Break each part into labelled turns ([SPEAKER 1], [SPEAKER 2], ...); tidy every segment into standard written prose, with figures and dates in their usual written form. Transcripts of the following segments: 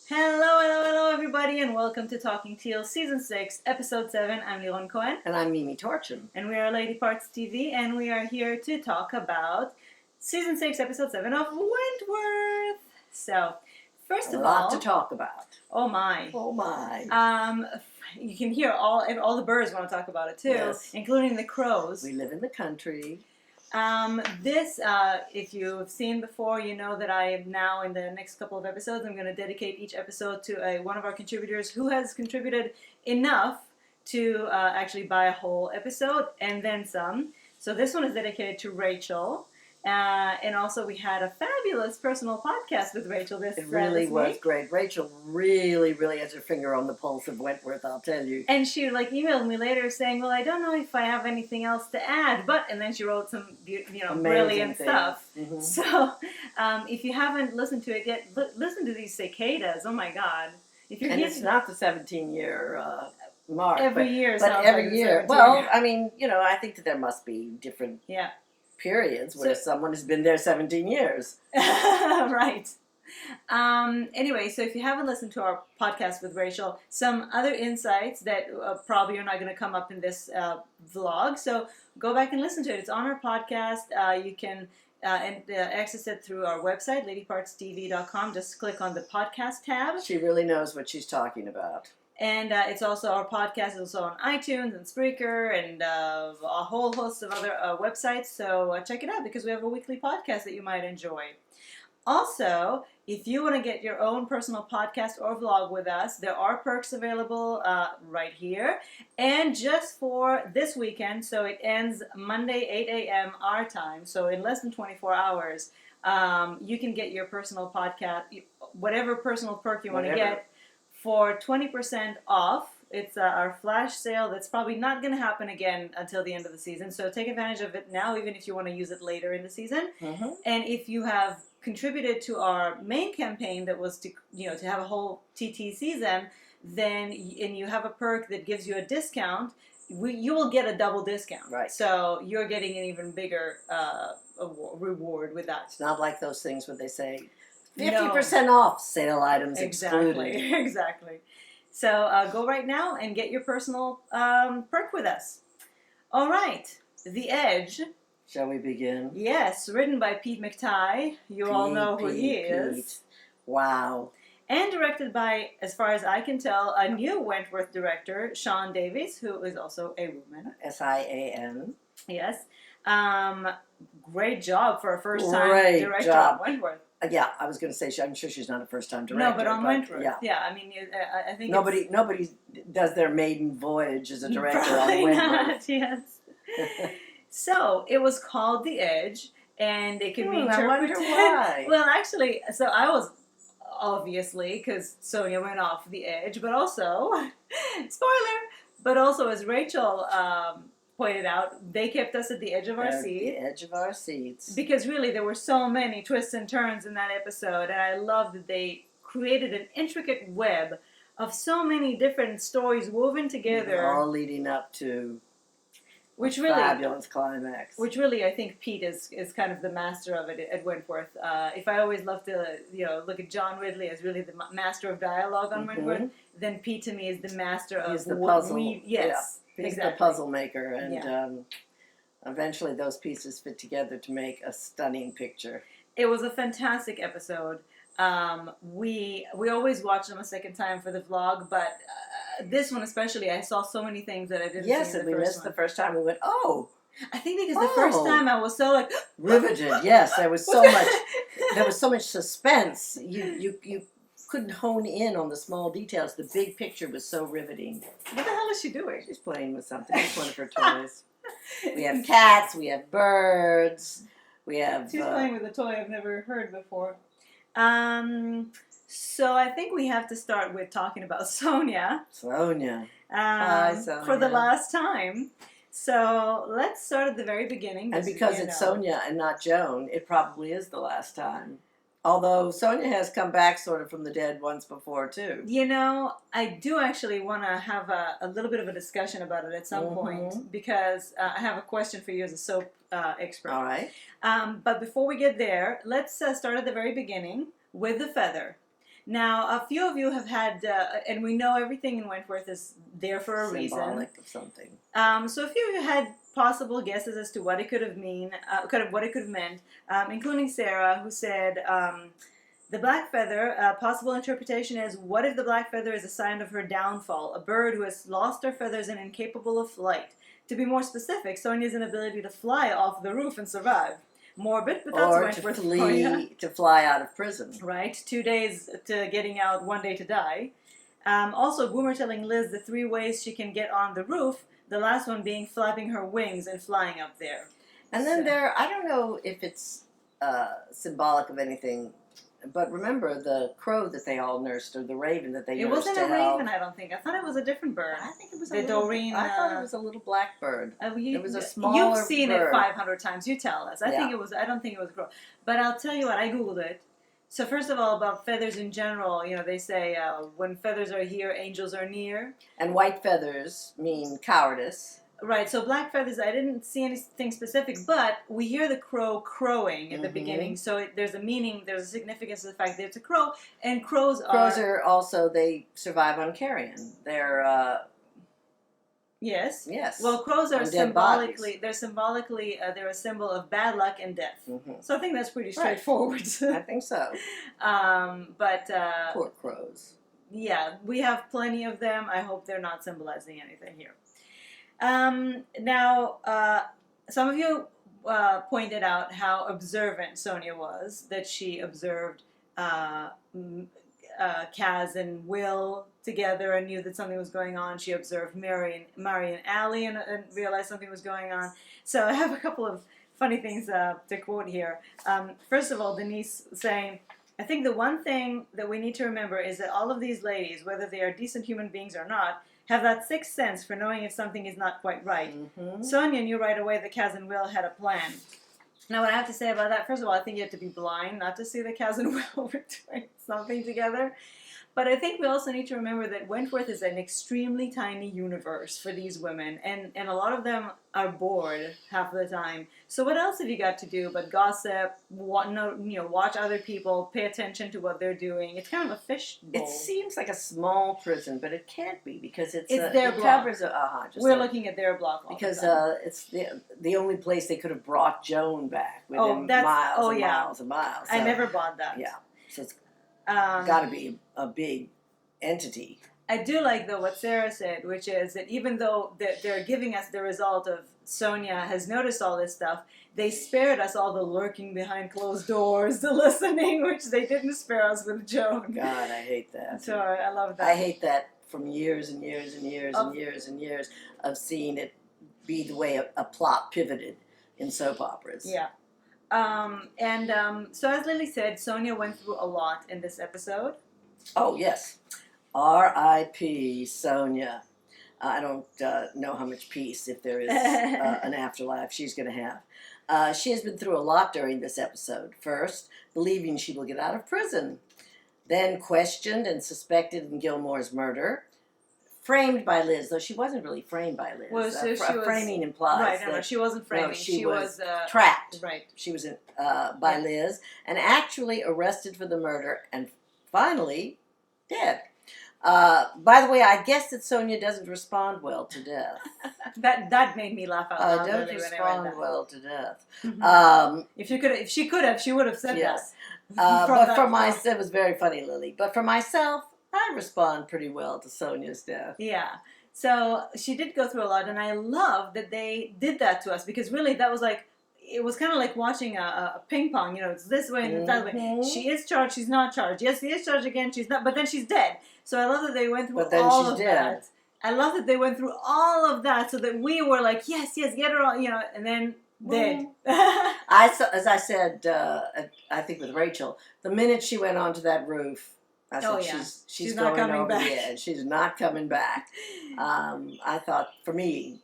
[SPEAKER 1] Hello, hello, hello, everybody, and welcome to Talking Teal, Season 6, Episode 7. I'm Liron Cohen.
[SPEAKER 2] And I'm Mimi Torchin.
[SPEAKER 1] And we are Lady Parts TV, and we are here to talk about Season 6, Episode 7 of Wentworth. So, first of all...
[SPEAKER 2] A lot to talk about.
[SPEAKER 1] Oh, my.
[SPEAKER 2] Oh, my.
[SPEAKER 1] You can hear all the birds want to talk about it, too,
[SPEAKER 2] yes.
[SPEAKER 1] Including the crows.
[SPEAKER 2] We live in the country.
[SPEAKER 1] If you've seen before, you know that I am now, in the next couple of episodes, I'm going to dedicate each episode to one of our contributors who has contributed enough to actually buy a whole episode, and then some. So this one is dedicated to Rachel. And also we had a fabulous personal podcast with Rachel this week.
[SPEAKER 2] It really was great. Rachel really, really has her finger on the pulse of Wentworth, I'll tell you.
[SPEAKER 1] And she emailed me later saying, well, I don't know if I have anything else to add, and then she wrote some brilliant stuff. Mm-hmm. So if you haven't listened to it yet, listen to these cicadas. Oh my God.
[SPEAKER 2] It's not the 17-year mark.
[SPEAKER 1] Every year.
[SPEAKER 2] But every year. Well, I mean, I think that there must be different...
[SPEAKER 1] Yeah.
[SPEAKER 2] periods where someone has been there 17 years.
[SPEAKER 1] Right. Anyway, so if you haven't listened to our podcast with Rachel, some other insights that probably are not going to come up in this vlog, so go back and listen to it. It's on our podcast. You can access it through our website, ladypartstv.com. Just click on the podcast tab.
[SPEAKER 2] She really knows what she's talking about.
[SPEAKER 1] And it's also, our podcast is also on iTunes and Spreaker and a whole host of other websites. So check it out, because we have a weekly podcast that you might enjoy. Also, if you want to get your own personal podcast or vlog with us, there are perks available right here. And just for this weekend, so it ends Monday, 8 a.m. our time, so in less than 24 hours, you can get your personal podcast, whatever personal perk you want to get, for 20% off. It's our flash sale that's probably not going to happen again until the end of the season. So take advantage of it now, even if you want to use it later in the season. Mm-hmm. And if you have contributed to our main campaign that was to have a whole TT season, then and you have a perk that gives you a discount, you will get a double discount. Right. So you're getting an even bigger reward with that.
[SPEAKER 2] It's not like those things where they say 50% off, sale items excluded.
[SPEAKER 1] Exactly. So go right now and get your personal perk with us. All right. The Edge.
[SPEAKER 2] Shall we begin?
[SPEAKER 1] Yes. Written by Pete McTighe. You all know who he is.
[SPEAKER 2] Pete. Wow.
[SPEAKER 1] And directed by, as far as I can tell, a new Wentworth director, Sean Davies, who is also a woman.
[SPEAKER 2] S-I-A-N.
[SPEAKER 1] Yes. Great job for a first-time director of Wentworth.
[SPEAKER 2] Yeah, I was going to say, I'm sure she's not a first-time director.
[SPEAKER 1] No, but on Wentworth. Yeah, I mean, I think
[SPEAKER 2] nobody does their maiden voyage as a director on Wentworth.
[SPEAKER 1] Not, yes. So, it was called The Edge, and it can be interpreted...
[SPEAKER 2] I wonder why.
[SPEAKER 1] Well, actually, so I was, obviously, because Sonia went off the edge, but also, spoiler, but also as Rachel... pointed out, they kept us at the edge of our seat.
[SPEAKER 2] The edge of our seats.
[SPEAKER 1] Because really, there were so many twists and turns in that episode, and I love that they created an intricate web of so many different stories woven together.
[SPEAKER 2] All leading up to
[SPEAKER 1] a
[SPEAKER 2] fabulous climax.
[SPEAKER 1] Which really, I think Pete is kind of the master of it at Wentworth. If I always love to look at John Ridley as really the master of dialogue on Wentworth, then Pete to me is the master of...
[SPEAKER 2] He's the puzzle.
[SPEAKER 1] Yes.
[SPEAKER 2] Yeah. He's
[SPEAKER 1] exactly.
[SPEAKER 2] the puzzle maker, and eventually those pieces fit together to make a stunning picture.
[SPEAKER 1] It was a fantastic episode. We always watch them a second time for the vlog, but this one especially, I saw so many things that I didn't see in the first one. Yes, and we missed
[SPEAKER 2] the first time. We went, oh!
[SPEAKER 1] I think because the first time I was so like...
[SPEAKER 2] riveted, yes. There was so much... There was so much suspense. You couldn't hone in on the small details. The big picture was so riveting.
[SPEAKER 1] What the hell is she doing?
[SPEAKER 2] She's playing with something. It's one of her toys. We have cats. We have birds. We have...
[SPEAKER 1] She's playing with a toy I've never heard before. So I think we have to start with talking about Sonia.
[SPEAKER 2] Hi, Sonia.
[SPEAKER 1] For the last time. So let's start at the very beginning.
[SPEAKER 2] And because it's Sonia and not Joan, it probably is the last time. Although Sonia has come back sort of from the dead once before, too.
[SPEAKER 1] I do actually want to have a little bit of a discussion about it at some point, because I have a question for you as a soap expert.
[SPEAKER 2] All right.
[SPEAKER 1] But before we get there, let's start at the very beginning with the feather. Now, a few of you have had, and we know everything in Wentworth is there for a reason.
[SPEAKER 2] Symbolic of something.
[SPEAKER 1] So a few of you had possible guesses as to what it could have what it could have meant, including Sarah, who said the black feather. A possible interpretation is: what if the black feather is a sign of her downfall, a bird who has lost her feathers and incapable of flight? To be more specific, Sonia's inability to fly off the roof and survive. Morbid, but that's
[SPEAKER 2] Or
[SPEAKER 1] Wentworth
[SPEAKER 2] to
[SPEAKER 1] for you.
[SPEAKER 2] flee, to fly out of prison.
[SPEAKER 1] Right, 2 days to getting out, 1 day to die. Also, Boomer telling Liz the 3 ways she can get on the roof, the last one being flapping her wings and flying up there.
[SPEAKER 2] And then I don't know if it's symbolic of anything, but remember the crow that they all nursed, or the raven that they
[SPEAKER 1] It
[SPEAKER 2] nursed
[SPEAKER 1] wasn't
[SPEAKER 2] to
[SPEAKER 1] a
[SPEAKER 2] help.
[SPEAKER 1] raven, I don't think. I thought it was a different bird.
[SPEAKER 2] I think it was
[SPEAKER 1] The
[SPEAKER 2] a little,
[SPEAKER 1] Doreen,
[SPEAKER 2] I thought it was a little black bird. It was a smaller
[SPEAKER 1] You've seen
[SPEAKER 2] bird.
[SPEAKER 1] it 500 times. You tell us. I
[SPEAKER 2] Yeah.
[SPEAKER 1] think it was. I don't think it was a crow. But I'll tell you what. I googled it. So first of all, about feathers in general, they say when feathers are here, angels are near.
[SPEAKER 2] And white feathers mean cowardice.
[SPEAKER 1] Right, so black feathers, I didn't see anything specific, but we hear the crow crowing at the beginning, so there's a meaning, there's a significance to the fact that it's a crow, and crows
[SPEAKER 2] are also, they survive on carrion. They're,
[SPEAKER 1] Yes.
[SPEAKER 2] Yes.
[SPEAKER 1] Well, crows are
[SPEAKER 2] dead bodies.
[SPEAKER 1] they're a symbol of bad luck and death.
[SPEAKER 2] Mm-hmm.
[SPEAKER 1] So I think that's pretty straightforward.
[SPEAKER 2] I think so.
[SPEAKER 1] But
[SPEAKER 2] Poor crows.
[SPEAKER 1] Yeah, we have plenty of them. I hope they're not symbolizing anything here. Now, some of you pointed out how observant Sonia was, that she observed Kaz and Will together and knew that something was going on. She observed Mary and Allie and realized something was going on. So I have a couple of funny things to quote here. First of all, Denise saying, I think the one thing that we need to remember is that all of these ladies, whether they are decent human beings or not, have that sixth sense for knowing if something is not quite right.
[SPEAKER 2] Mm-hmm.
[SPEAKER 1] Sonia knew right away that Kaz and Will had a plan. Now, what I have to say about that, first of all, I think you have to be blind not to see that Kaz and Will were doing something together. But I think we also need to remember that Wentworth is an extremely tiny universe for these women, and a lot of them are bored half of the time. So what else have you got to do but gossip, watch other people, pay attention to what they're doing? It's kind of a fishbowl.
[SPEAKER 2] It seems like a small prison, but it can't be because
[SPEAKER 1] it's their block. We're looking at their block all
[SPEAKER 2] because
[SPEAKER 1] the time.
[SPEAKER 2] It's the only place they could have brought Joan back within miles and miles and miles. So,
[SPEAKER 1] I never bought that.
[SPEAKER 2] Yeah, so it's got to be a big entity.
[SPEAKER 1] I do like, though, what Sarah said, which is that even though they're giving us the result of Sonia has noticed all this stuff, they spared us all the lurking behind closed doors, the listening, which they didn't spare us with Joan.
[SPEAKER 2] God, I hate that.
[SPEAKER 1] So I love that.
[SPEAKER 2] I hate that from years and years and years and years and years of seeing it be the way a plot pivoted in soap operas.
[SPEAKER 1] Yeah. So as Lily said, Sonia went through a lot in this episode.
[SPEAKER 2] Oh, yes. R.I.P. Sonia. I don't know how much peace, if there is an afterlife, she's going to have. She has been through a lot during this episode. First, believing she will get out of prison. Then questioned and suspected in Gilmore's murder. Framed by Liz, though she wasn't really framed by Liz.
[SPEAKER 1] Well, so she was,
[SPEAKER 2] framing implies
[SPEAKER 1] right, no, she wasn't framing.
[SPEAKER 2] No, she was
[SPEAKER 1] trapped.
[SPEAKER 2] Right. She was by Liz and actually arrested for the murder and finally dead. By the way, I guess that Sonia doesn't respond well to death.
[SPEAKER 1] that made me laugh out loud.
[SPEAKER 2] I don't respond well to death.
[SPEAKER 1] Mm-hmm. If she could have, she would have said
[SPEAKER 2] yes.
[SPEAKER 1] that.
[SPEAKER 2] But for myself, it was very funny, Lily. But for myself, I respond pretty well to Sonia's death.
[SPEAKER 1] Yeah. So she did go through a lot, and I love that they did that to us, because really that was like, it was kind of like watching a ping pong. It's this way and it's that way. She is charged, she's not charged. Yes, she is charged again, she's not, but then she's dead. So I love that they went through all of that. I love that they went through all of that so that we were like, yes, get her on, and then dead.
[SPEAKER 2] As I said, I think with Rachel, the minute she went onto that roof, I said, she's
[SPEAKER 1] not
[SPEAKER 2] going
[SPEAKER 1] coming
[SPEAKER 2] over
[SPEAKER 1] back.
[SPEAKER 2] the edge. She's not coming back. I thought, for me,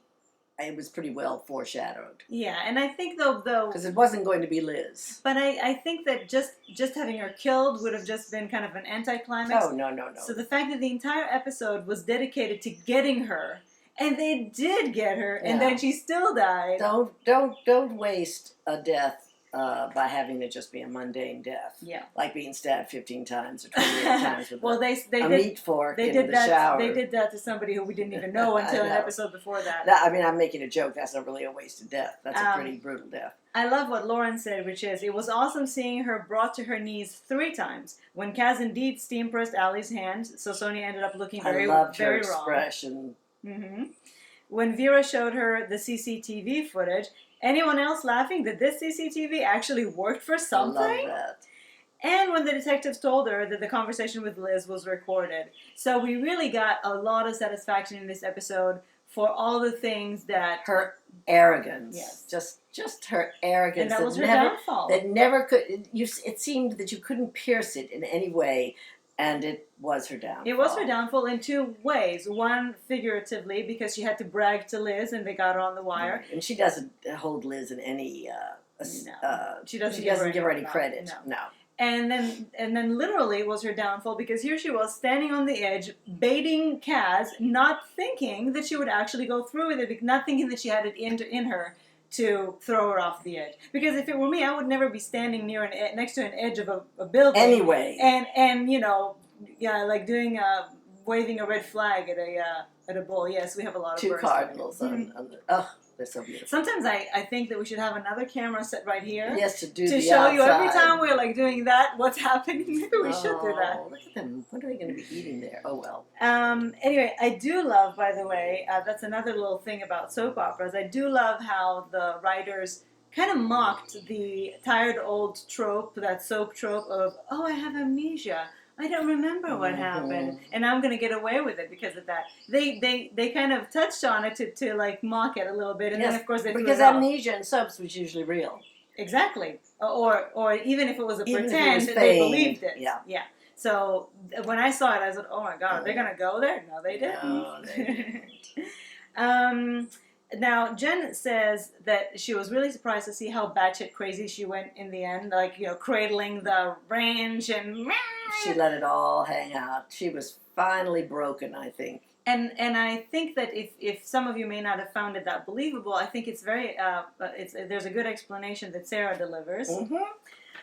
[SPEAKER 2] it was pretty well foreshadowed.
[SPEAKER 1] Yeah, and I think though
[SPEAKER 2] because it wasn't going to be Liz.
[SPEAKER 1] But I think that just having her killed would have just been kind of an anticlimax.
[SPEAKER 2] Oh no.
[SPEAKER 1] So the fact that the entire episode was dedicated to getting her, and they did get her, and then she still died.
[SPEAKER 2] Don't waste a death by having it just be a mundane death.
[SPEAKER 1] Yeah.
[SPEAKER 2] Like being stabbed 15 times or 28 times with
[SPEAKER 1] well,
[SPEAKER 2] a
[SPEAKER 1] did,
[SPEAKER 2] meat fork in the shower.
[SPEAKER 1] They did that to somebody who we didn't even know until an episode before that.
[SPEAKER 2] I mean, I'm making a joke. That's not really a wasted death. That's a pretty brutal death.
[SPEAKER 1] I love what Lauren said, which is, it was awesome seeing her brought to her knees 3 times. When Kaz indeed steam pressed Allie's hand, so Sonia ended up looking very,
[SPEAKER 2] I loved
[SPEAKER 1] very
[SPEAKER 2] her
[SPEAKER 1] wrong.
[SPEAKER 2] expression.
[SPEAKER 1] Mm-hmm. When Vera showed her the CCTV footage, anyone else laughing that this CCTV actually worked for something?
[SPEAKER 2] I love that.
[SPEAKER 1] And when the detectives told her that the conversation with Liz was recorded. So we really got a lot of satisfaction in this episode for all the things that...
[SPEAKER 2] Her arrogance.
[SPEAKER 1] Yes.
[SPEAKER 2] Just her arrogance.
[SPEAKER 1] And that was her downfall.
[SPEAKER 2] That never could... it seemed that you couldn't pierce it in any way, and it was her downfall.
[SPEAKER 1] It was her downfall in 2 ways. One, figuratively, because she had to brag to Liz and they got her on the wire.
[SPEAKER 2] Right. And she doesn't hold Liz in any...
[SPEAKER 1] no. She doesn't
[SPEAKER 2] give her any credit. No.
[SPEAKER 1] And then literally it was her downfall, because here she was standing on the edge, baiting Kaz, not thinking that she would actually go through with it, not thinking that she had it in her to throw her off the edge. Because if it were me, I would never be standing next to an edge of a building.
[SPEAKER 2] Anyway.
[SPEAKER 1] And like doing waving a red flag at a bull. Yes, we have a lot of
[SPEAKER 2] 2
[SPEAKER 1] birds
[SPEAKER 2] cardinals on the... They're so beautiful.
[SPEAKER 1] Sometimes I think that we should have another camera set right here.
[SPEAKER 2] Yes, to
[SPEAKER 1] show
[SPEAKER 2] outside.
[SPEAKER 1] you every time we're like doing that, what's happening. Maybe we should do that.
[SPEAKER 2] Look at them. What are they going to be eating there? Oh, well.
[SPEAKER 1] Anyway, I do love, by the way, that's another little thing about soap operas. I do love how the writers kind of mocked the tired old trope, that soap trope of, oh, I have amnesia. I don't remember what happened, and I'm going to get away with it because of that. They kind of touched on it to like mock it a little bit, and then of course they
[SPEAKER 2] because amnesia in soaps was usually real.
[SPEAKER 1] Exactly, or even if it was a pretend, they believed it. Yeah. So when I saw it, I said, "Oh my God, they're going to go there?" No, they didn't.
[SPEAKER 2] No, they didn't.
[SPEAKER 1] Now, Jen says that she was really surprised to see how batshit crazy she went in the end, like, cradling the range and...
[SPEAKER 2] She let it all hang out. She was finally broken, I think.
[SPEAKER 1] And I think that if some of you may not have found it that believable, I think it's very... there's a good explanation that Sarah delivers.
[SPEAKER 2] Mm-hmm.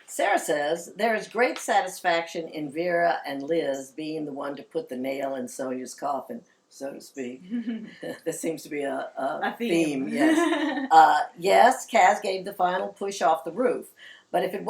[SPEAKER 2] Sarah says, there is great satisfaction in Vera and Liz being the one to put the nail in Sonia's coffin, so to speak. There seems to be a theme. Yes. Yes, Kaz gave the final push off the roof, but if it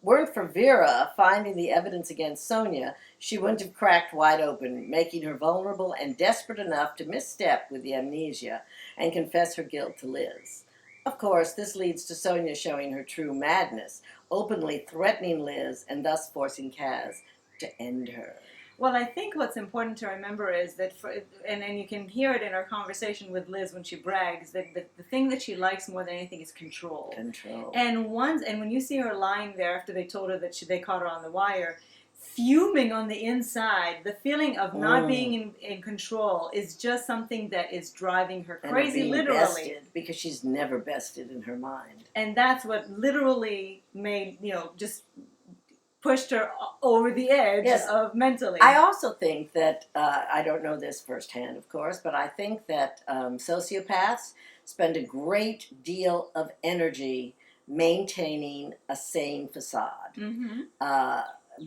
[SPEAKER 2] weren't for Vera finding the evidence against Sonia, she wouldn't have cracked wide open, making her vulnerable and desperate enough to misstep with the amnesia and confess her guilt to Liz. Of course, this leads to Sonia showing her true madness, openly threatening Liz and thus forcing Kaz to end her.
[SPEAKER 1] Well, I think what's important to remember is that, and you can hear it in our conversation with Liz when she brags, that the thing that she likes more than anything is control.
[SPEAKER 2] Control.
[SPEAKER 1] And when you see her lying there after they told her that they caught her on the wire, fuming on the inside, the feeling of not being in control is just something that is driving her crazy, literally.
[SPEAKER 2] Bested, because she's never bested in her mind.
[SPEAKER 1] And that's what literally made, just pushed her over the edge of mentally.
[SPEAKER 2] I also think that, I don't know this firsthand, of course, but I think that sociopaths spend a great deal of energy maintaining a sane facade.
[SPEAKER 1] Mm-hmm.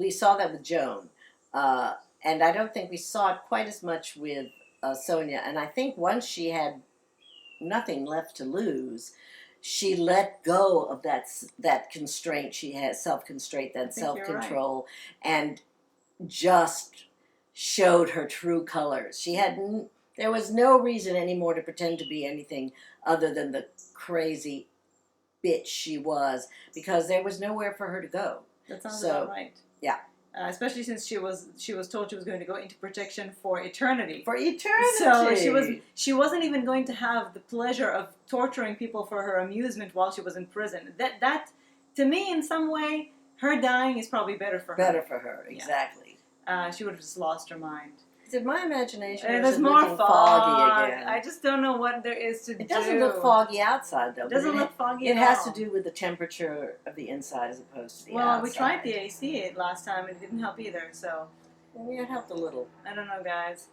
[SPEAKER 2] We saw that with Joan, and I don't think we saw it quite as much with Sonia. And I think once she had nothing left to lose, she let go of that constraint she has, self-constraint, that self-control, right, and just showed her true colors. There was no reason anymore to pretend to be anything other than the crazy bitch she was, because there was nowhere for her to go.
[SPEAKER 1] That sounds about right.
[SPEAKER 2] Yeah.
[SPEAKER 1] Especially since she was told she was going to go into protection for eternity.
[SPEAKER 2] For eternity.
[SPEAKER 1] So she wasn't even going to have the pleasure of torturing people for her amusement while she was in prison. That to me, in some way, her dying is probably better for her.
[SPEAKER 2] Better for her, exactly.
[SPEAKER 1] Yeah. She would have just lost her mind.
[SPEAKER 2] Is it my imagination? Or
[SPEAKER 1] there's more foggy again. I just don't know what there is to do.
[SPEAKER 2] It doesn't look foggy outside, though.
[SPEAKER 1] It doesn't look foggy
[SPEAKER 2] at all. It has to do with the temperature of the inside as opposed to the outside.
[SPEAKER 1] Well, we tried the AC last time, and it didn't help either, so...
[SPEAKER 2] Yeah, it helped a little.
[SPEAKER 1] I don't know, guys.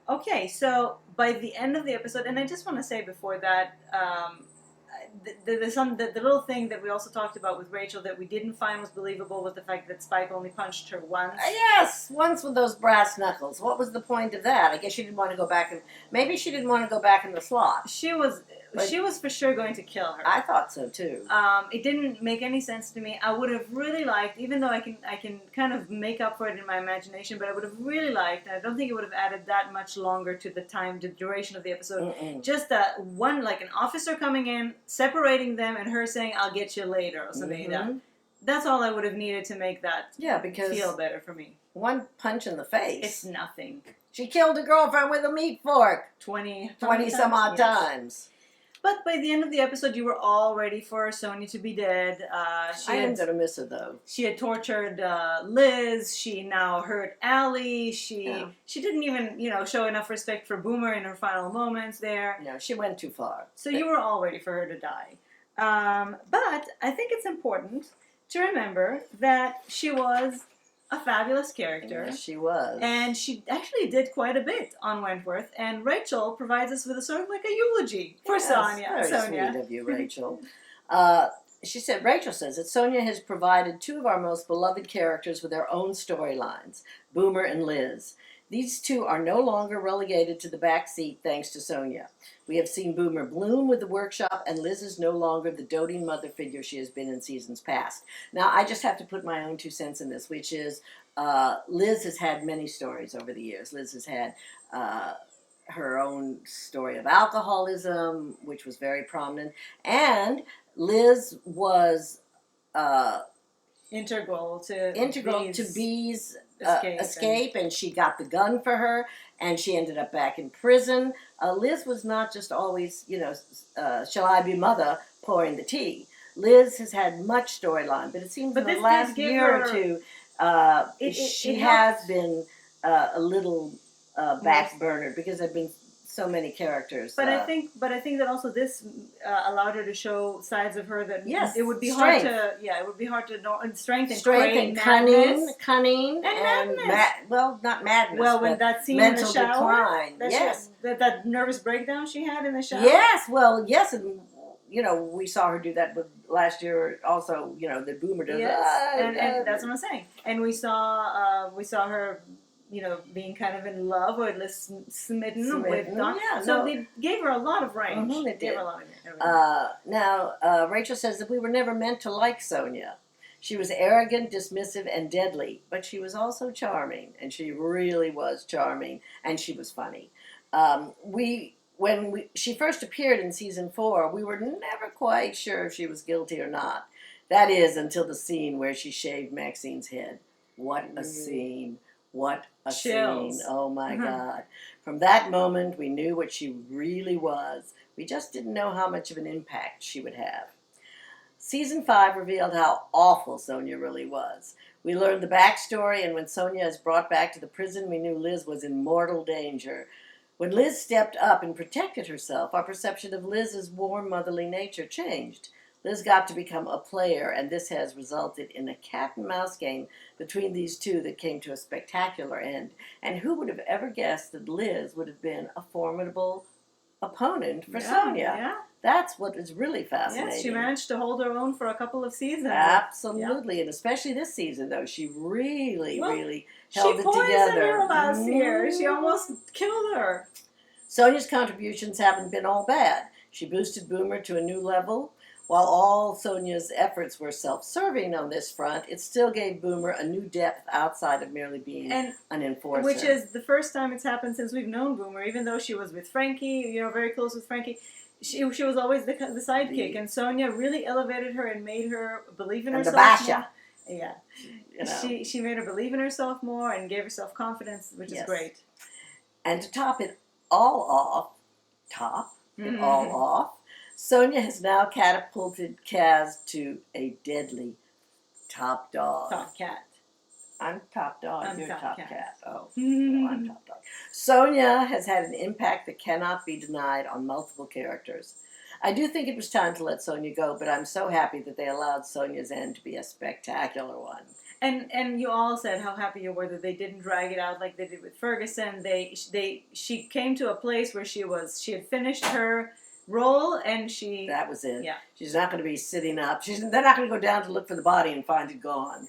[SPEAKER 1] Okay, so by the end of the episode, and I just want to say before that, the little thing that we also talked about with Rachel that we didn't find was believable was the fact that Spike only punched her once.
[SPEAKER 2] Yes, once with those brass knuckles. What was the point of that? I guess she didn't want to go back and maybe she didn't want to go back in the slot.
[SPEAKER 1] She was for sure going to kill her.
[SPEAKER 2] I thought so too.
[SPEAKER 1] It didn't make any sense to me. I would have really liked, even though I can kind of make up for it in my imagination, but I would have really liked, and I don't think it would have added that much longer to the duration of the episode. Just that one, like an officer coming in, separating them, and her saying, "I'll get you later," or something like that. That's all I would have needed to make that feel better for me.
[SPEAKER 2] One punch in the face.
[SPEAKER 1] It's nothing.
[SPEAKER 2] She killed a girlfriend with a meat fork.
[SPEAKER 1] 20
[SPEAKER 2] some odd times.
[SPEAKER 1] But by the end of the episode, you were all ready for Sonia to be dead.
[SPEAKER 2] I am going to miss her, though.
[SPEAKER 1] She had tortured Liz. She now hurt Allie. She didn't even, show enough respect for Boomer in her final moments there.
[SPEAKER 2] No, she went too far.
[SPEAKER 1] So you were all ready for her to die. But I think it's important to remember that she was a fabulous character.
[SPEAKER 2] Yes, she was.
[SPEAKER 1] And she actually did quite a bit on Wentworth. And Rachel provides us with a sort of like a eulogy for Sonia.
[SPEAKER 2] Very sweet of you, Rachel. Rachel says that Sonia has provided two of our most beloved characters with their own storylines, Boomer and Liz. These two are no longer relegated to the back seat thanks to Sonia. We have seen Boomer bloom with the workshop, and Liz is no longer the doting mother figure she has been in seasons past. Now, I just have to put my own 2 cents in this, which is Liz has had many stories over the years. Liz has had her own story of alcoholism, which was very prominent, and Liz was
[SPEAKER 1] integral to
[SPEAKER 2] Bee's escape, and she got the gun for her, and she ended up back in prison. Liz was not just always, shall I be mother, pouring the tea. Liz has had much storyline, but it seems in the last year or two, she has been a little backburnered because there have been so many characters.
[SPEAKER 1] But I think that also this allowed her to show sides of her that it would be
[SPEAKER 2] strength.
[SPEAKER 1] hard to know, and strength
[SPEAKER 2] and cunning and not madness.
[SPEAKER 1] Well, when that scene in the shower,
[SPEAKER 2] decline.
[SPEAKER 1] that nervous breakdown she had in the shower.
[SPEAKER 2] Yes, and we saw her do that with last year. Also, the Boomer does.
[SPEAKER 1] And that's what I'm saying. And we saw her, being kind of in love or at least smitten with Don. So they gave her a lot of range.
[SPEAKER 2] They did.
[SPEAKER 1] Now,
[SPEAKER 2] Rachel says that we were never meant to like Sonia. She was arrogant, dismissive, and deadly, but she was also charming, and she really was charming, and she was funny. When she first appeared in season 4, we were never quite sure if she was guilty or not. That is, until the scene where she shaved Maxine's head. What a scene. What a
[SPEAKER 1] Chills.
[SPEAKER 2] scene. Oh my God. From that moment, we knew what she really was. We just didn't know how much of an impact she would have. Season 5 revealed how awful Sonia really was. We learned the backstory, and when Sonia is brought back to the prison, we knew Liz was in mortal danger. When Liz stepped up and protected herself, our perception of Liz's warm, motherly nature changed. Liz got to become a player, and this has resulted in a cat-and-mouse game between these two that came to a spectacular end. And who would have ever guessed that Liz would have been a formidable opponent for Sonia?
[SPEAKER 1] Yeah.
[SPEAKER 2] That's what is really fascinating.
[SPEAKER 1] Yes, she managed to hold her own for a couple of seasons.
[SPEAKER 2] Absolutely, and especially this season, though, she really held it together.
[SPEAKER 1] She poisoned her last year. She almost killed her.
[SPEAKER 2] Sonia's contributions haven't been all bad. She boosted Boomer to a new level. While all Sonia's efforts were self-serving on this front, it still gave Boomer a new depth outside of merely being an enforcer.
[SPEAKER 1] Which is the first time it's happened since we've known Boomer, even though she was with Frankie, very close with Frankie. She was always the sidekick, and Sonia really elevated her and made her believe in herself more. Yeah. She made her believe in herself more and gave herself confidence, which is great.
[SPEAKER 2] And to top it all off, Sonia has now catapulted Kaz to a deadly top dog.
[SPEAKER 1] Top cat.
[SPEAKER 2] I'm top dog, you're top cat. Oh,
[SPEAKER 1] Mm-hmm.
[SPEAKER 2] no, I'm top dog. Sonia has had an impact that cannot be denied on multiple characters. I do think it was time to let Sonia go, but I'm so happy that they allowed Sonia's end to be a spectacular one.
[SPEAKER 1] And you all said how happy you were that they didn't drag it out like they did with Ferguson. She came to a place where she had finished her role, and she.
[SPEAKER 2] That was it.
[SPEAKER 1] Yeah.
[SPEAKER 2] She's not going to be sitting up. They're not going to go down to look for the body and find it gone.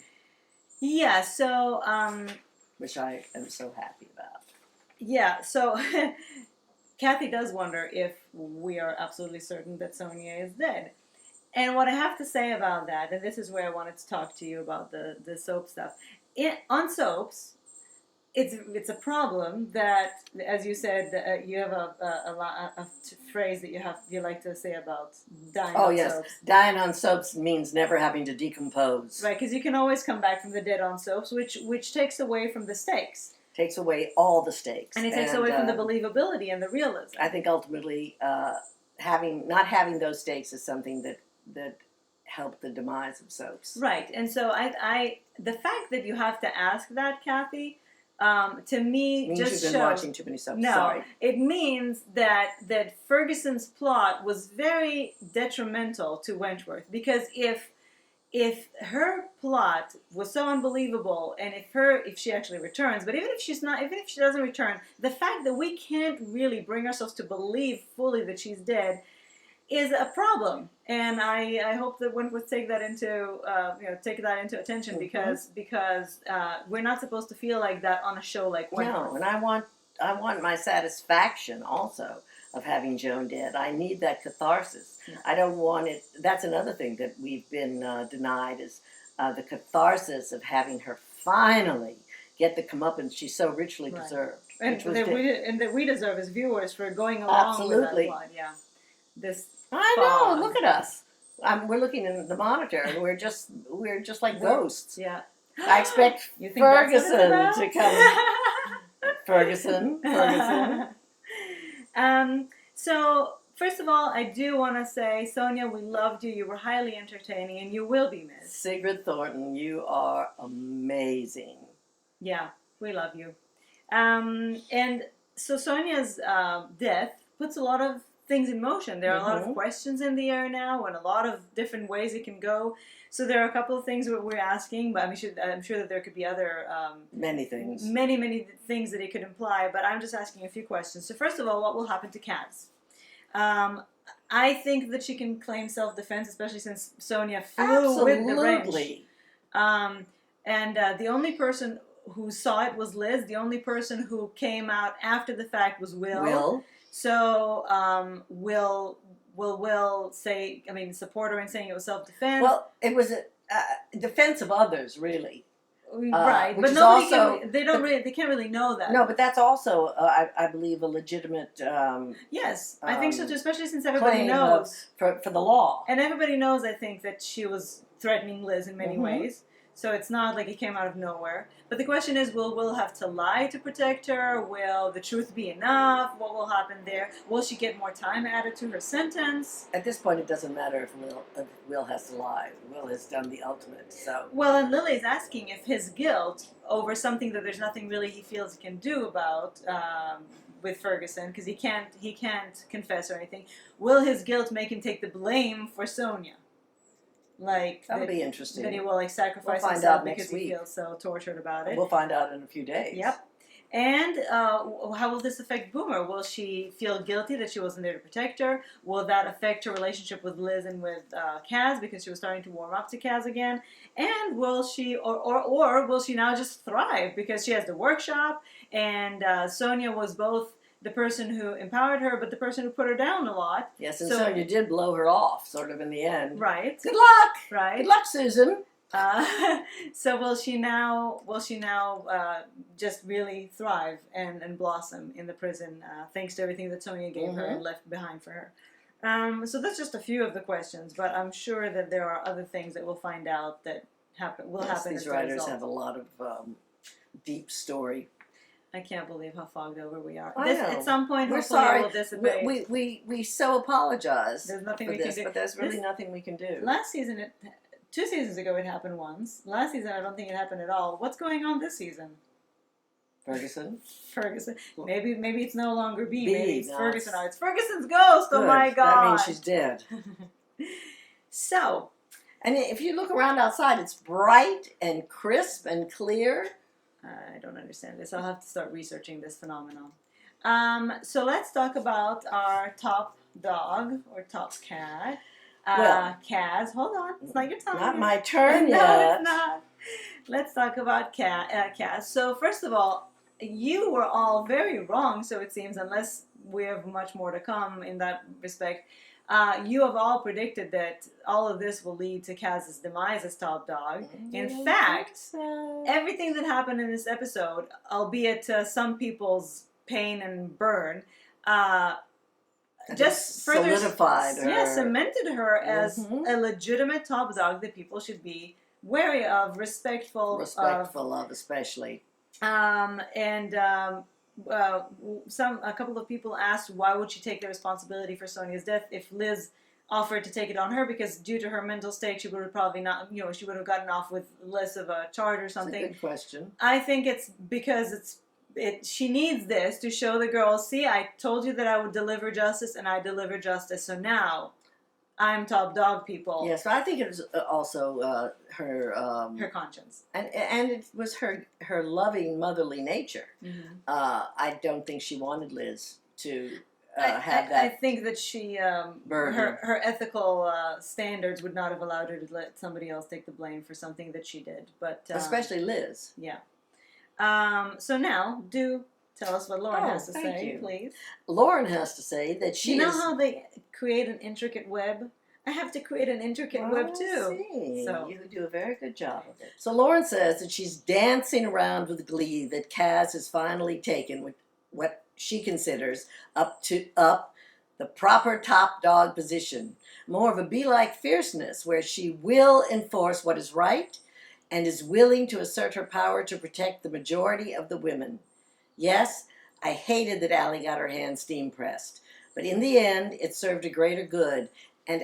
[SPEAKER 1] Yeah. So.
[SPEAKER 2] Which I am so happy about.
[SPEAKER 1] Yeah. So. Kathy does wonder if we are absolutely certain that Sonia is dead. And what I have to say about that, and this is where I wanted to talk to you about the soap stuff. On soaps, it's a problem that, as you said, you have a phrase that you like to say about dying on soaps.
[SPEAKER 2] Dying on soaps means never having to decompose.
[SPEAKER 1] Right, because you can always come back from the dead on soaps, which takes away from the stakes.
[SPEAKER 2] Takes away all the stakes.
[SPEAKER 1] And it takes away from the believability and the realism.
[SPEAKER 2] I think ultimately not having those stakes is something that helped the demise of soaps.
[SPEAKER 1] Right, and so I the fact that you have to ask that, Kathy, to me
[SPEAKER 2] means
[SPEAKER 1] just
[SPEAKER 2] you've been watching too many soaps.
[SPEAKER 1] No,
[SPEAKER 2] Sorry.
[SPEAKER 1] It means that Ferguson's plot was very detrimental to Wentworth, because if her plot was so unbelievable, and if she actually returns, but even if she doesn't return, the fact that we can't really bring ourselves to believe fully that she's dead is a problem, and I hope that Wentworth take that into attention, because we're not supposed to feel like that on a show like Wentworth.
[SPEAKER 2] No, and I want my satisfaction also of having Joan dead. I need that catharsis. Yeah. I don't want it. That's another thing that we've been denied, is the catharsis of having her finally get the comeuppance she so richly deserved,
[SPEAKER 1] and that we deserve as viewers for going along with that plot. Yeah,
[SPEAKER 2] I know. Look at us. We're looking in the monitor, and we're just like ghosts.
[SPEAKER 1] Yeah.
[SPEAKER 2] I expect Ferguson to come. Ferguson.
[SPEAKER 1] So, first of all, I do want to say, Sonia, we loved you. You were highly entertaining, and you will be missed.
[SPEAKER 2] Sigrid Thornton, you are amazing.
[SPEAKER 1] Yeah, we love you. And so Sonia's death puts a lot of things in motion. There are a lot of questions in the air now, and a lot of different ways it can go. So there are a couple of things that we're asking, but I'm sure that there could be other
[SPEAKER 2] many things,
[SPEAKER 1] many things that it could imply. But I'm just asking a few questions. So first of all, what will happen to Kaz? I think that she can claim self-defense, especially since Sonia flew with the wrench. And the only person who saw it was Liz. The only person who came out after the fact was Will. So Will say, support her in saying it was self-defense?
[SPEAKER 2] Well, it was a defense of others, really.
[SPEAKER 1] Right, but they can't really know that.
[SPEAKER 2] No, but that's also, I believe, a legitimate.
[SPEAKER 1] Yes, I think so too, especially since everybody knows
[SPEAKER 2] for the law,
[SPEAKER 1] and everybody knows. I think that she was threatening Liz in many ways. So it's not like it came out of nowhere. But the question is, will Will have to lie to protect her? Will the truth be enough? What will happen there? Will she get more time added to her sentence?
[SPEAKER 2] At this point, it doesn't matter if Will has to lie. Will has done the ultimate. So.
[SPEAKER 1] Well, and Lily's asking if his guilt over something that there's nothing really he feels he can do about with Ferguson, because he can't confess or anything. Will his guilt make him take the blame for Sonia?
[SPEAKER 2] That'll be interesting.
[SPEAKER 1] That he will sacrifice himself because he feels so tortured about it.
[SPEAKER 2] We'll find out in a few days.
[SPEAKER 1] Yep. And how will this affect Boomer? Will she feel guilty that she wasn't there to protect her? Will that affect her relationship with Liz and with Kaz, because she was starting to warm up to Kaz again? And will she, or will she now just thrive because she has the workshop, and Sonia was both the person who empowered her, but the person who put her down a lot.
[SPEAKER 2] Yes, and Sonia did blow her off, sort of, in the end.
[SPEAKER 1] Right.
[SPEAKER 2] Good luck.
[SPEAKER 1] Right.
[SPEAKER 2] Good luck, Susan.
[SPEAKER 1] So will she now just really thrive and blossom in the prison, thanks to everything that Sonia gave her and left behind for her? So that's just a few of the questions, but I'm sure that there are other things that we'll find out that will happen.
[SPEAKER 2] These writers have a lot of deep story.
[SPEAKER 1] I can't believe how fogged over we are.
[SPEAKER 2] I know.
[SPEAKER 1] At some point,
[SPEAKER 2] we're
[SPEAKER 1] hopefully
[SPEAKER 2] sorry.
[SPEAKER 1] It will dissipate.
[SPEAKER 2] We so apologize.
[SPEAKER 1] There's nothing
[SPEAKER 2] for
[SPEAKER 1] we
[SPEAKER 2] this,
[SPEAKER 1] can do.
[SPEAKER 2] But there's really nothing we can do.
[SPEAKER 1] Last season, 2 seasons ago, it happened once. Last season, I don't think it happened at all. What's going on this season?
[SPEAKER 2] Ferguson.
[SPEAKER 1] Maybe it's no longer B. Maybe it's Ferguson. It's Ferguson's ghost. Good. Oh my God.
[SPEAKER 2] That means she's dead.
[SPEAKER 1] So,
[SPEAKER 2] and if you look around outside, it's bright and crisp and clear.
[SPEAKER 1] I don't understand this. I'll have to start researching this phenomenon. So let's talk about our top dog or top cat.
[SPEAKER 2] Well,
[SPEAKER 1] Kaz, hold on, it's not your time
[SPEAKER 2] not
[SPEAKER 1] yet.
[SPEAKER 2] my turn
[SPEAKER 1] No,
[SPEAKER 2] yet.
[SPEAKER 1] it's not. Let's talk about Kaz. So first of all, you were all very wrong. So it seems, unless we have much more to come in that respect. You have all predicted that all of this will lead to Kaz's demise as top dog. In fact, everything that happened in this episode, albeit to some people's pain and burn, just further
[SPEAKER 2] solidified her.
[SPEAKER 1] Yeah, cemented her as a legitimate top dog that people should be wary of, respectful
[SPEAKER 2] of, especially.
[SPEAKER 1] A couple of people asked why would she take the responsibility for Sonia's death if Liz offered to take it on her, because due to her mental state she would have probably not, she would have gotten off with less of a charge or something.
[SPEAKER 2] That's a good question.
[SPEAKER 1] I think it's because she needs this to show the girls, see, I told you that I would deliver justice, and I deliver justice, so now I'm top dog, people.
[SPEAKER 2] Yes, but I think it was also her
[SPEAKER 1] conscience,
[SPEAKER 2] and it was her loving motherly nature.
[SPEAKER 1] Mm-hmm.
[SPEAKER 2] I don't think she wanted Liz to have that.
[SPEAKER 1] I think that she her ethical standards would not have allowed her to let somebody else take the blame for something that she did, but
[SPEAKER 2] especially Liz.
[SPEAKER 1] Yeah. So now, do tell us what Lauren has to say, please.
[SPEAKER 2] Lauren has to say that she.
[SPEAKER 1] You know how they create an intricate web? I have to create an intricate web too.
[SPEAKER 2] See.
[SPEAKER 1] So
[SPEAKER 2] you do a very good job of it. So Lauren says that she's dancing around with glee that Kaz has finally taken with what she considers up the proper top dog position. More of a bee-like fierceness where she will enforce what is right and is willing to assert her power to protect the majority of the women. Yes, I hated that Allie got her hand steam pressed, but in the end, it served a greater good, and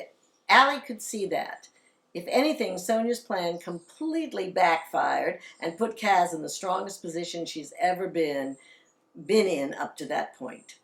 [SPEAKER 2] Allie could see that. If anything, Sonia's plan completely backfired and put Kaz in the strongest position she's ever been in up to that point.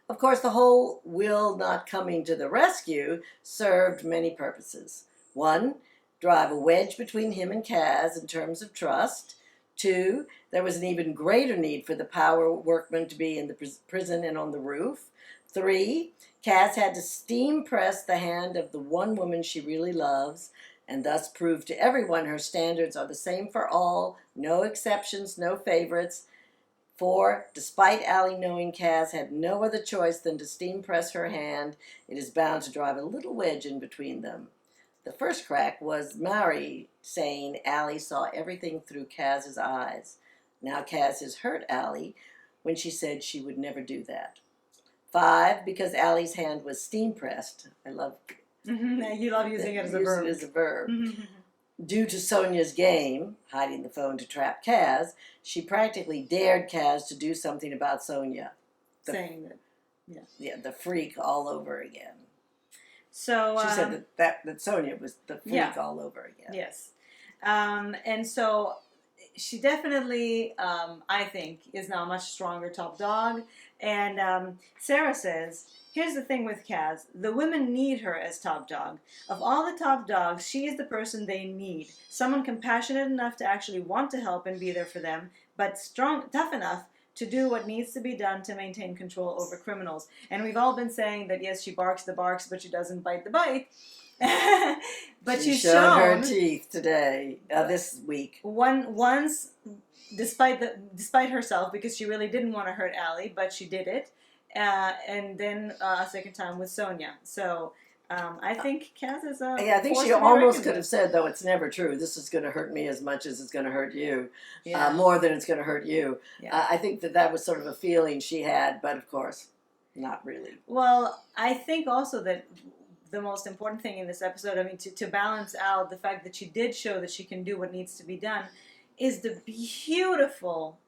[SPEAKER 2] Of course, the whole Will not coming to the rescue served many purposes. 1, drive a wedge between him and Kaz in terms of trust. 2, there was an even greater need for the power workmen to be in the prison and on the roof. 3, Kaz had to steam press the hand of the one woman she really loves, and thus prove to everyone her standards are the same for all, no exceptions, no favorites. 4, despite Allie knowing Kaz had no other choice than to steam press her hand, it is bound to drive a little wedge in between them. The first crack was Mary saying Allie saw everything through Kaz's eyes. Now Kaz has hurt Allie when she said she would never do that. 5, because Allie's hand was steam pressed. I love
[SPEAKER 1] you love using it as a verb.
[SPEAKER 2] Use it as a verb. Due to Sonia's game, hiding the phone to trap Kaz, she practically dared Kaz to do something about Sonia.
[SPEAKER 1] Saying that,
[SPEAKER 2] yeah, the freak all over again.
[SPEAKER 1] So
[SPEAKER 2] she said that Sonia was the freak all over again.
[SPEAKER 1] Yes, and so she definitely, I think, is now a much stronger top dog. And Sarah says, here's the thing with Kaz. The women need her as top dog. Of all the top dogs, she is the person they need. Someone compassionate enough to actually want to help and be there for them, but tough enough to do what needs to be done to maintain control over criminals. And we've all been saying that, yes, she barks the barks, but she doesn't bite the bite. But she's shown
[SPEAKER 2] her teeth today, this week.
[SPEAKER 1] Once, despite herself, because she really didn't want to hurt Allie, but she did it. And then a second time with Sonia. So I think Kaz is a
[SPEAKER 2] I think she almost could have said, though it's never true, this is going to hurt me as much as it's going to hurt you. More than it's going to hurt you. I think that was sort of a feeling she had, but of course, not really.
[SPEAKER 1] Well, I think also that the most important thing in this episode, I mean, to balance out the fact that she did show that she can do what needs to be done, is the beautiful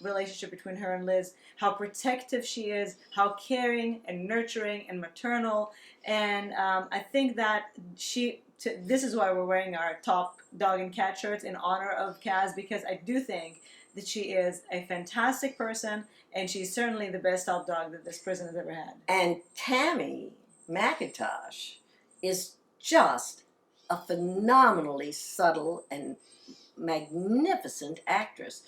[SPEAKER 1] relationship between her and Liz, how protective she is, how caring and nurturing and maternal. And I think that this is why we're wearing our top dog and cat shirts in honor of Kaz, because I do think that she is a fantastic person, and she's certainly the best top dog that this prison has ever had.
[SPEAKER 2] And Tammy McIntosh is just a phenomenally subtle and magnificent actress.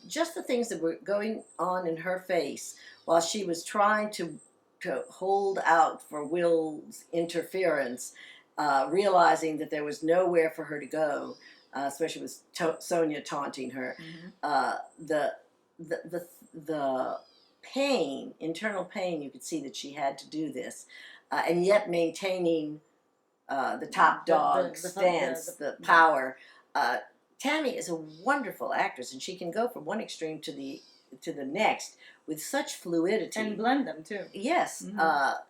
[SPEAKER 2] Just the things that were going on in her face while she was trying to hold out for Will's interference, realizing that there was nowhere for her to go, especially with Sonia taunting her. The the pain, internal pain, you could see that she had to do this, and yet maintaining the top dog stance, the power. Tammy is a wonderful actress, and she can go from one extreme to the next with such fluidity
[SPEAKER 1] and blend them too.
[SPEAKER 2] Yes,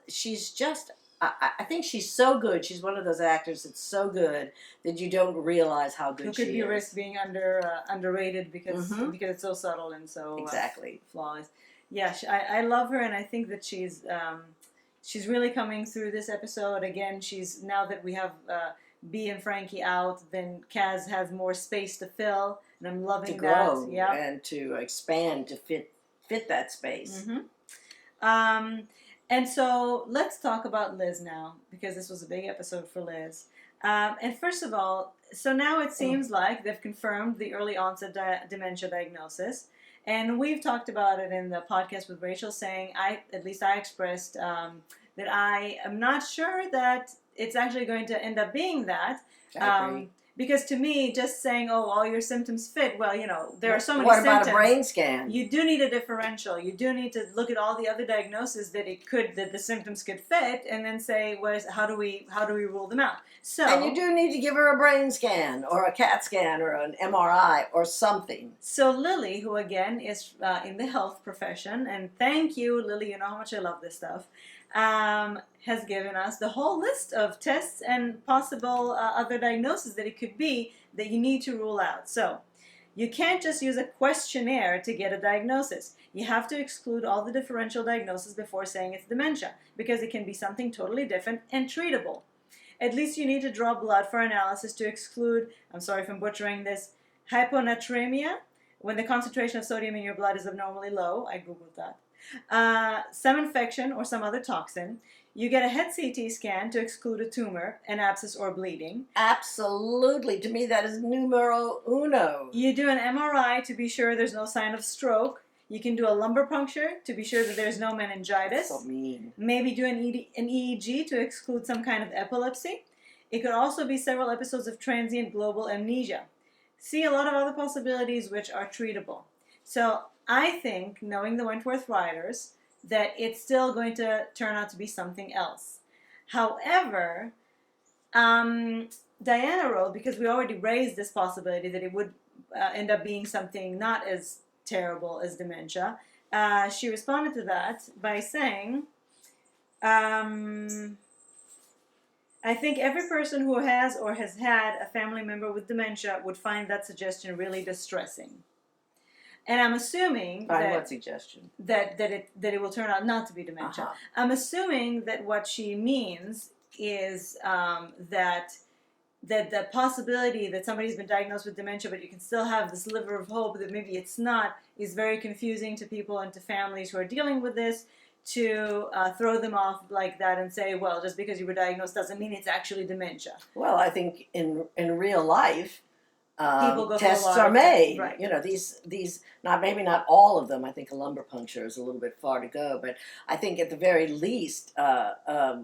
[SPEAKER 2] she's just. I think she's so good. She's one of those actors that's so good that you don't realize how good she is.
[SPEAKER 1] Who could be risk being underrated because it's so subtle and so
[SPEAKER 2] exactly
[SPEAKER 1] flawless. Yeah, I love her, and I think that she's really coming through this episode. Again, now that we have B and Frankie out, then Kaz has more space to fill, and I'm loving
[SPEAKER 2] to grow
[SPEAKER 1] that. Yeah,
[SPEAKER 2] and to expand to fit that space.
[SPEAKER 1] And so let's talk about Liz now, because this was a big episode for Liz. And first of all, so now it seems like they've confirmed the early onset dementia diagnosis. And we've talked about it in the podcast with Rachel, saying, at least I expressed that I am not sure that it's actually going to end up being that.
[SPEAKER 2] I agree.
[SPEAKER 1] Because to me, just saying, oh, all your symptoms fit, well, there are so many
[SPEAKER 2] symptoms.
[SPEAKER 1] What
[SPEAKER 2] about a brain scan?
[SPEAKER 1] You do need a differential. You do need to look at all the other diagnoses that the symptoms could fit, and then say, how do we rule them out? So,
[SPEAKER 2] and you do need to give her a brain scan, or a CAT scan, or an MRI, or something.
[SPEAKER 1] So Lily, who again is in the health profession, and thank you, Lily, you know how much I love this stuff, has given us the whole list of tests and possible other diagnoses that it could be that you need to rule out. So you can't just use a questionnaire to get a diagnosis. You have to exclude all the differential diagnoses before saying it's dementia, because it can be something totally different and treatable. At least you need to draw blood for analysis to exclude, I'm sorry if I'm butchering this, hyponatremia, when the concentration of sodium in your blood is abnormally low. I googled that. Some infection or some other toxin. You get a head CT scan to exclude a tumor, an abscess, or bleeding.
[SPEAKER 2] Absolutely. To me, that is numero uno.
[SPEAKER 1] You do an MRI to be sure there's no sign of stroke. You can do a lumbar puncture to be sure that there's no meningitis.
[SPEAKER 2] That's so mean.
[SPEAKER 1] Maybe do an EEG to exclude some kind of epilepsy. It could also be several episodes of transient global amnesia. See a lot of other possibilities which are treatable. So I think, knowing the Wentworth writers, that it's still going to turn out to be something else. However, Diana wrote, because we already raised this possibility that it would end up being something not as terrible as dementia, she responded to that by saying, I think every person who has or has had a family member with dementia would find that suggestion really distressing. And I'm assuming
[SPEAKER 2] what suggestion?
[SPEAKER 1] That it will turn out not to be dementia. I'm assuming that what she means is that the possibility that somebody's been diagnosed with dementia, but you can still have this sliver of hope that maybe it's not, is very confusing to people and to families who are dealing with this, to throw them off like that and say, well, just because you were diagnosed doesn't mean it's actually dementia.
[SPEAKER 2] Well, I think in real life,
[SPEAKER 1] people go
[SPEAKER 2] tests
[SPEAKER 1] through a lot
[SPEAKER 2] are made.
[SPEAKER 1] Right.
[SPEAKER 2] These not all of them. I think a lumbar puncture is a little bit far to go, but I think at the very least, a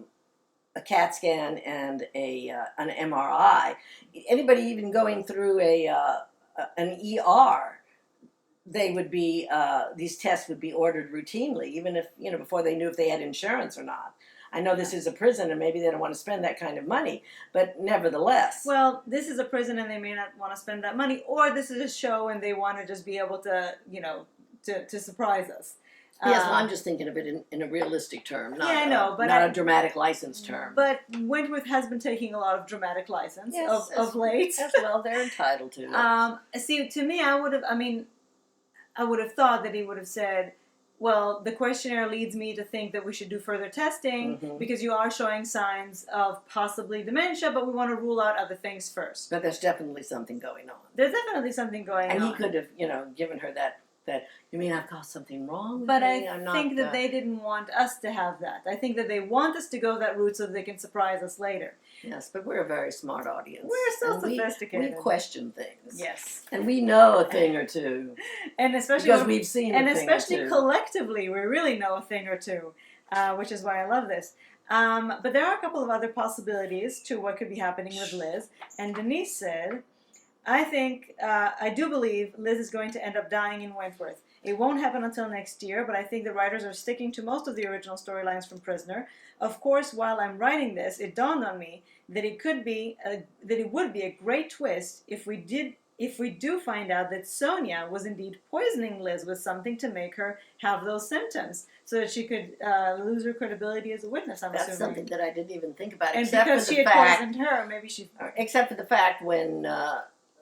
[SPEAKER 2] CAT scan and an MRI. Anybody even going through an ER, they would be these tests would be ordered routinely, even if before they knew if they had insurance or not. I know this is a prison, and maybe they don't want to spend that kind of money, but nevertheless.
[SPEAKER 1] Well, this is a prison, and they may not want to spend that money, or this is a show, and they want to just be able to, to surprise us.
[SPEAKER 2] Yes, well, I'm just thinking of it in a realistic term, not,
[SPEAKER 1] I know, but
[SPEAKER 2] not a dramatic license term.
[SPEAKER 1] But Wentworth has been taking a lot of dramatic license of late.
[SPEAKER 2] As well, they're entitled to.
[SPEAKER 1] See, to me, I would have thought that he would have said, well, the questionnaire leads me to think that we should do further testing because you are showing signs of possibly dementia, but we want to rule out other things first.
[SPEAKER 2] But there's definitely something going on.
[SPEAKER 1] There's definitely something going on.
[SPEAKER 2] And he could have, given her that, you mean I've got something wrong with
[SPEAKER 1] but
[SPEAKER 2] me?
[SPEAKER 1] I think that they didn't want us to have that. I think that they want us to go that route so that they can surprise us later.
[SPEAKER 2] Yes, but we're a very smart audience.
[SPEAKER 1] We're so sophisticated.
[SPEAKER 2] We question things.
[SPEAKER 1] Yes.
[SPEAKER 2] And we know a thing or two.
[SPEAKER 1] And especially
[SPEAKER 2] because we've seen a thing or two.
[SPEAKER 1] collectively, we really know a thing or two. which is why I love this. But there are a couple of other possibilities to what could be happening with Liz. And Denise said, I do believe Liz is going to end up dying in Wentworth. It won't happen until next year, but I think the writers are sticking to most of the original storylines from Prisoner. Of course, while I'm writing this, it dawned on me that it would be a great twist if we do find out that Sonia was indeed poisoning Liz with something to make her have those symptoms, so that she could lose her credibility as a witness. I'm
[SPEAKER 2] That's
[SPEAKER 1] assuming.
[SPEAKER 2] something that I didn't even think about.
[SPEAKER 1] And
[SPEAKER 2] except
[SPEAKER 1] because
[SPEAKER 2] for
[SPEAKER 1] she
[SPEAKER 2] the
[SPEAKER 1] had
[SPEAKER 2] fact,
[SPEAKER 1] poisoned her, maybe she.
[SPEAKER 2] except for the fact when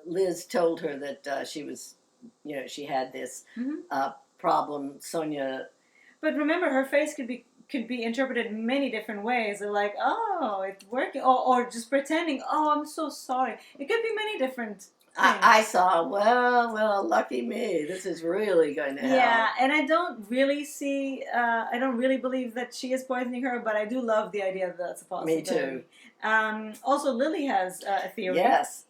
[SPEAKER 2] Liz told her that she was, she had this problem. Sonia.
[SPEAKER 1] But remember, her face could be interpreted in many different ways. They're like, oh, it's working, or just pretending, oh, I'm so sorry. It could be many different things.
[SPEAKER 2] I saw, well, lucky me. This is really going to help.
[SPEAKER 1] Yeah, and I don't really believe that she is poisoning her, but I do love the idea that that's a possibility.
[SPEAKER 2] Me too.
[SPEAKER 1] Also, Lily has a theory.
[SPEAKER 2] Yes,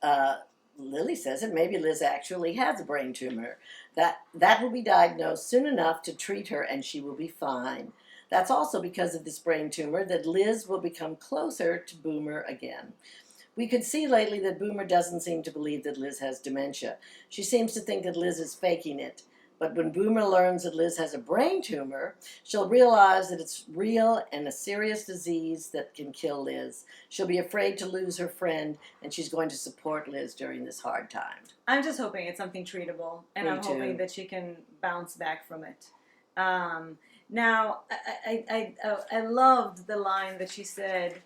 [SPEAKER 2] Lily says that maybe Liz actually has a brain tumor. That will be diagnosed soon enough to treat her, and she will be fine. That's also because of this brain tumor that Liz will become closer to Boomer again. We could see lately that Boomer doesn't seem to believe that Liz has dementia. She seems to think that Liz is faking it. But when Boomer learns that Liz has a brain tumor, she'll realize that it's real and a serious disease that can kill Liz. She'll be afraid to lose her friend, and she's going to support Liz during this hard time.
[SPEAKER 1] I'm just hoping it's something treatable, and
[SPEAKER 2] Me
[SPEAKER 1] I'm
[SPEAKER 2] too.
[SPEAKER 1] hoping that she can bounce back from it. Now, I loved the line that she said,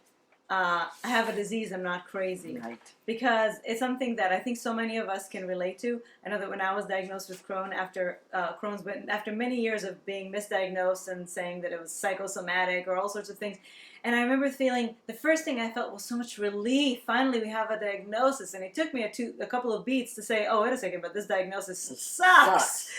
[SPEAKER 1] I have a disease, I'm not crazy.
[SPEAKER 2] Right.
[SPEAKER 1] Because it's something that I think so many of us can relate to. I know that when I was diagnosed with Crohn's after many years of being misdiagnosed and saying that it was psychosomatic or all sorts of things, and I remember feeling, the first thing I felt was so much relief. Finally, we have a diagnosis. And it took me a couple of beats to say, oh, wait a second, but this diagnosis sucks.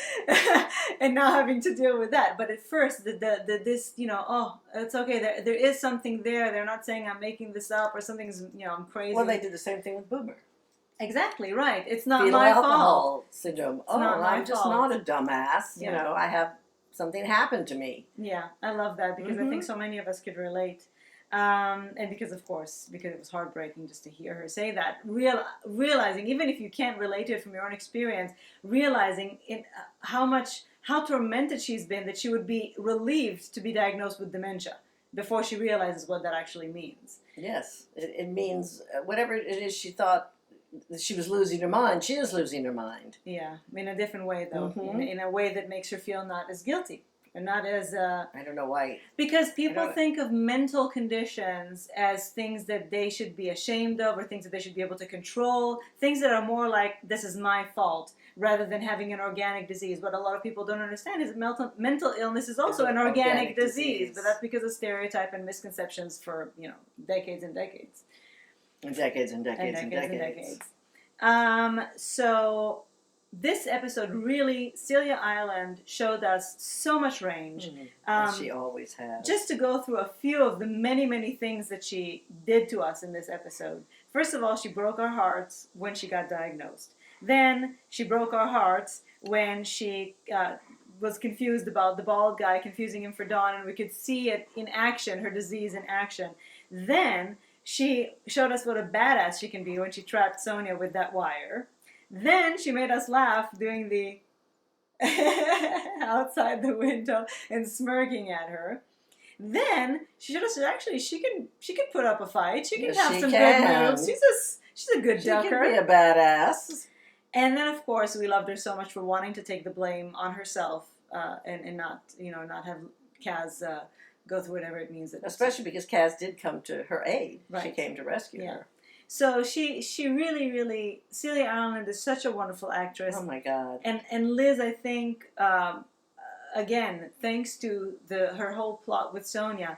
[SPEAKER 1] And now having to deal with that. But at first, this, it's okay. There is something there. They're not saying I'm making this up or something's, I'm crazy.
[SPEAKER 2] Well, they did the same thing with Boomer.
[SPEAKER 1] Exactly, right. It's not
[SPEAKER 2] Fetal
[SPEAKER 1] my
[SPEAKER 2] alcohol
[SPEAKER 1] fault.
[SPEAKER 2] syndrome.
[SPEAKER 1] It's not my
[SPEAKER 2] I'm just
[SPEAKER 1] fault.
[SPEAKER 2] not a dumbass.
[SPEAKER 1] Yeah.
[SPEAKER 2] I have something happen to me.
[SPEAKER 1] Yeah, I love that because I think so many of us could relate. And because it was heartbreaking just to hear her say that. Realizing, even if you can't relate to it from your own experience, realizing how tormented she's been, that she would be relieved to be diagnosed with dementia before she realizes what that actually means.
[SPEAKER 2] Yes, it means whatever it is she thought she was losing her mind, she is losing her mind.
[SPEAKER 1] Yeah, in a different way though, in a way that makes her feel not as guilty. And not as
[SPEAKER 2] I don't know why.
[SPEAKER 1] Because people think of mental conditions as things that they should be ashamed of or things that they should be able to control, things that are more like, this is my fault, rather than having an organic disease. What a lot of people don't understand is that mental illness is also an organic disease, but that's because of stereotype and misconceptions for, decades and decades.
[SPEAKER 2] And decades and decades and decades.
[SPEAKER 1] So this episode really, Celia Ireland showed us so much range.
[SPEAKER 2] As she always has.
[SPEAKER 1] Just to go through a few of the many, many things that she did to us in this episode. First of all, she broke our hearts when she got diagnosed. Then she broke our hearts when she was confused about the bald guy confusing him for Dawn, and we could see it in action, her disease in action. Then she showed us what a badass she can be when she trapped Sonia with that wire. Then she made us laugh doing the outside the window and smirking at her. Then she showed us that actually she can put up a fight. She can have some good moves. She's a good ducker. She
[SPEAKER 2] can be a badass.
[SPEAKER 1] And then of course we loved her so much for wanting to take the blame on herself and not have Kaz go through whatever it means.
[SPEAKER 2] Especially because Kaz did come to her aid.
[SPEAKER 1] Right.
[SPEAKER 2] She came to rescue her.
[SPEAKER 1] So she really, really, Celia Ireland is such a wonderful actress.
[SPEAKER 2] Oh my God.
[SPEAKER 1] And Liz, I think, again, thanks to her whole plot with Sonia,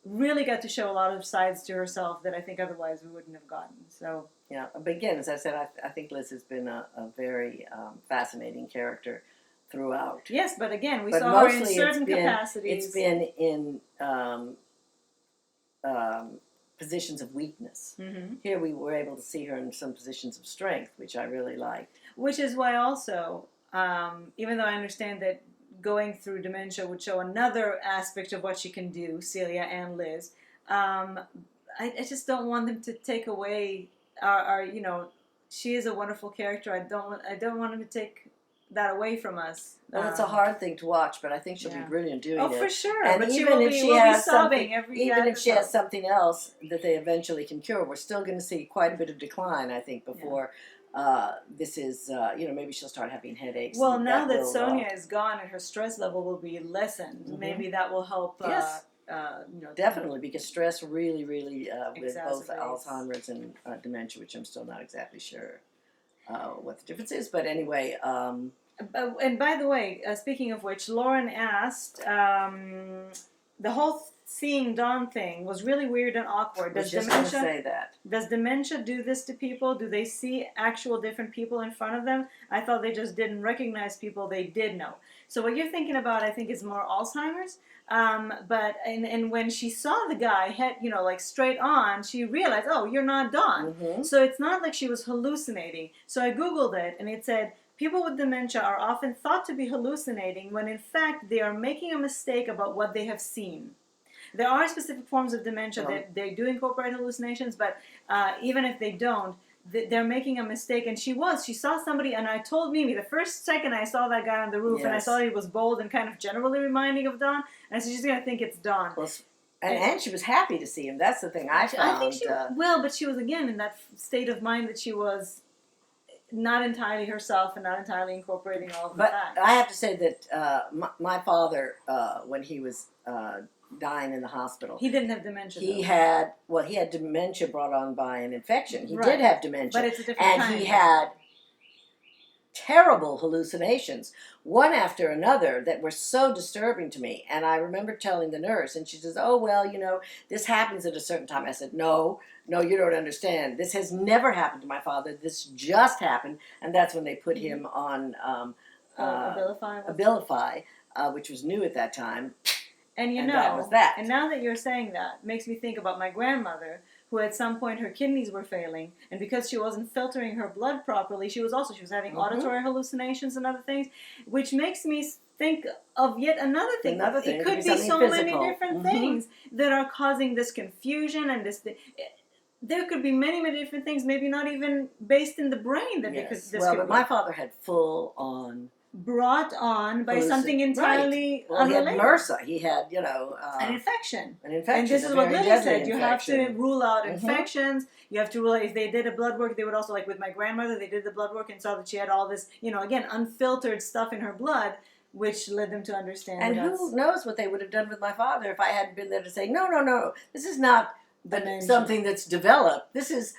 [SPEAKER 1] really got to show a lot of sides to herself that I think otherwise we wouldn't have gotten. So
[SPEAKER 2] yeah, but again, as I said, I think Liz has been a very fascinating character throughout.
[SPEAKER 1] Yes, but again, we saw her in certain capacities.
[SPEAKER 2] It's been in positions of weakness. Mm-hmm. Here we were able to see her in some positions of strength, which I really liked.
[SPEAKER 1] Which is why also, even though I understand that going through dementia would show another aspect of what she can do, Celia and Liz. I just don't want them to take away our she is a wonderful character. I don't want them to take that away from us.
[SPEAKER 2] Well, it's a hard thing to watch, but I think she'll be brilliant doing it.
[SPEAKER 1] Oh, for sure.
[SPEAKER 2] And
[SPEAKER 1] but
[SPEAKER 2] even if she has something, even if she has
[SPEAKER 1] episode.
[SPEAKER 2] something else that they eventually can cure, we're still going to see quite a bit of decline, I think, before this is, maybe she'll start having headaches.
[SPEAKER 1] Well, now that Sonia is gone and her stress level will be lessened, maybe that will help.
[SPEAKER 2] Yes. Definitely, because stress really, with both Alzheimer's and dementia, which I'm still not exactly sure what the difference is. But anyway.
[SPEAKER 1] And by the way, speaking of which, Lauren asked, the whole seeing Dawn thing was really weird and awkward.
[SPEAKER 2] Does
[SPEAKER 1] dementia do this to people? Do they see actual different people in front of them? I thought they just didn't recognize people they did know. So what you're thinking about, I think, is more Alzheimer's. But when she saw the guy head, like straight on, she realized, oh, you're not Dawn.
[SPEAKER 2] Mm-hmm.
[SPEAKER 1] So it's not like she was hallucinating. So I Googled it, and it said, people with dementia are often thought to be hallucinating when in fact they are making a mistake about what they have seen. There are specific forms of dementia that they do incorporate hallucinations, but even if they don't, they're making a mistake. And she saw somebody, and I told Mimi the first second I saw that guy on the roof, and I saw he was bold and kind of generally reminding of Dawn, and I said, she's going to think it's Dawn.
[SPEAKER 2] Well, and she was happy to see him. That's the thing I found.
[SPEAKER 1] I think she, but she was again in that state of mind that she was not entirely herself and not entirely incorporating all of the facts.
[SPEAKER 2] But I have to say that my father, when he was dying in the hospital,
[SPEAKER 1] he didn't have dementia.
[SPEAKER 2] He had dementia brought on by an infection. He did have dementia,
[SPEAKER 1] but it's a different kind.
[SPEAKER 2] And he had terrible hallucinations, one after another, that were so disturbing to me. And I remember telling the nurse, and she says, "Oh, well, this happens at a certain time." I said, No, you don't understand. This has never happened to my father. This just happened. And that's when they put him on Abilify, which was new at that time.
[SPEAKER 1] And that was that. And now that you're saying that, makes me think about my grandmother, who at some point her kidneys were failing, and because she wasn't filtering her blood properly, she was having auditory hallucinations and other things, which makes me think of yet another thing. It could be so many different things that are causing this confusion and this. There could be many, many different things, maybe not even based in the brain that
[SPEAKER 2] but my father had full on.
[SPEAKER 1] Brought on by something entirely unrelated.
[SPEAKER 2] He had MRSA. He had,
[SPEAKER 1] an infection.
[SPEAKER 2] An infection.
[SPEAKER 1] And this is what Lily said. You have to rule out infections. You have to rule out, if they did a blood work, they would also, like with my grandmother, they did the blood work and saw that she had all this, again, unfiltered stuff in her blood, which led them to understand.
[SPEAKER 2] And who knows what they would have done with my father if I hadn't been there to say, no, this is not something that's developed. This is,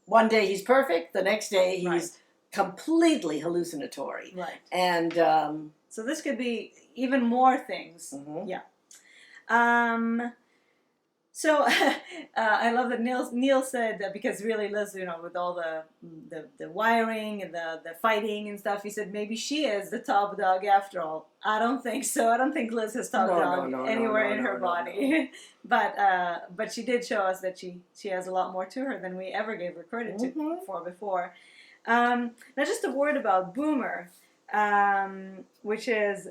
[SPEAKER 2] one day he's perfect, the next day he's completely hallucinatory.
[SPEAKER 1] Right.
[SPEAKER 2] And
[SPEAKER 1] so this could be even more things. Yeah. So I love that Neil said that, because really Liz, with all the wiring and the fighting and stuff, he said maybe she is the top dog after all. I don't think so. I don't think Liz has top dog anywhere in her body. No. But she did show us that she has a lot more to her than we ever gave her credit for before. Now, just a word about Boomer, which is,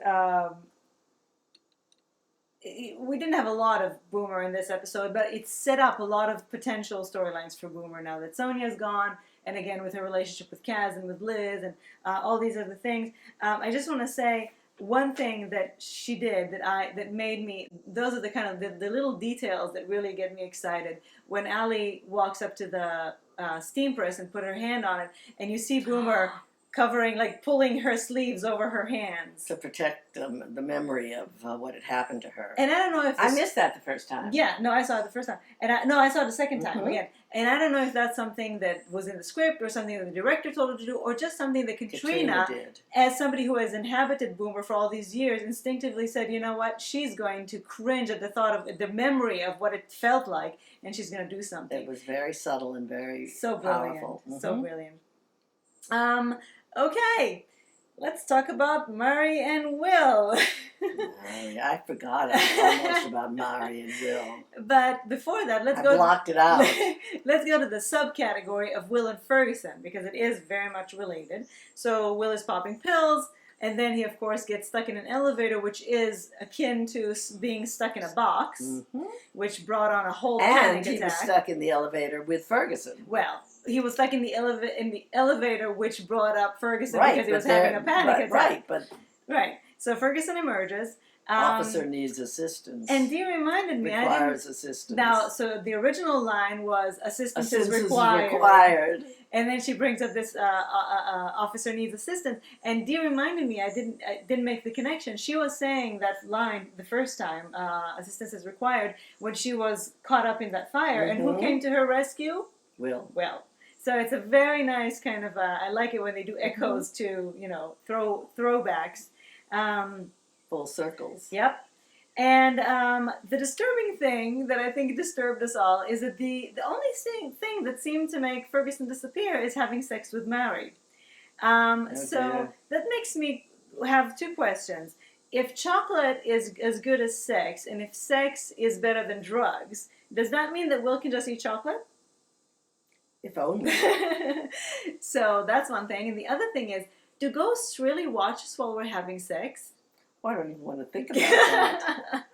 [SPEAKER 1] we didn't have a lot of Boomer in this episode, but it set up a lot of potential storylines for Boomer now that Sonia's gone, and again with her relationship with Kaz and with Liz and all these other things. I just want to say one thing that she did that made me, those are the kind of the little details that really get me excited. When Allie walks up to the steam press and put her hand on it, and you see Boomer covering, pulling her sleeves over her hands
[SPEAKER 2] to protect the memory of what had happened to her.
[SPEAKER 1] And I don't know if
[SPEAKER 2] I missed that the first time.
[SPEAKER 1] Yeah, no, I saw it the first time, and I saw it the second time again. And I don't know if that's something that was in the script or something that the director told her to do, or just something that Katrina
[SPEAKER 2] did.
[SPEAKER 1] As somebody who has inhabited Boomer for all these years, instinctively said, you know what, she's going to cringe at the thought of the memory of what it felt like, and she's going to do something.
[SPEAKER 2] It was very subtle and very
[SPEAKER 1] powerful.
[SPEAKER 2] Mm-hmm.
[SPEAKER 1] So brilliant. Okay, let's talk about Murray and Will.
[SPEAKER 2] I forgot almost about Murray and Will.
[SPEAKER 1] But before that, I
[SPEAKER 2] blocked it out.
[SPEAKER 1] Let's go to the subcategory of Will and Ferguson, because it is very much related. So Will is popping pills. And then he, of course, gets stuck in an elevator, which is akin to being stuck in a box, which brought on a whole panic attack.
[SPEAKER 2] And he was stuck in the elevator with Ferguson.
[SPEAKER 1] Well, he was stuck in the elevator, which brought up Ferguson because he was having a panic attack. Right. So Ferguson emerges.
[SPEAKER 2] Officer needs assistance.
[SPEAKER 1] And Dee reminded me.
[SPEAKER 2] Requires assistance.
[SPEAKER 1] Now, so the original line was assistance is required. And then she brings up this officer needs assistance. And Dee reminded me, I didn't make the connection. She was saying that line the first time, assistance is required, when she was caught up in that fire. And who came to her rescue?
[SPEAKER 2] Will.
[SPEAKER 1] So it's a very nice kind of, I like it when they do echoes to, throwbacks.
[SPEAKER 2] Full circles.
[SPEAKER 1] Yep. And the disturbing thing that I think disturbed us all is that the only thing that seemed to make Ferguson disappear is having sex with Mary. So that makes me have two questions. If chocolate is as good as sex, and if sex is better than drugs, does that mean that Will can just eat chocolate?
[SPEAKER 2] If only.
[SPEAKER 1] So that's one thing. And the other thing is, do ghosts really watch us while we're having sex?
[SPEAKER 2] I don't even want to think about that.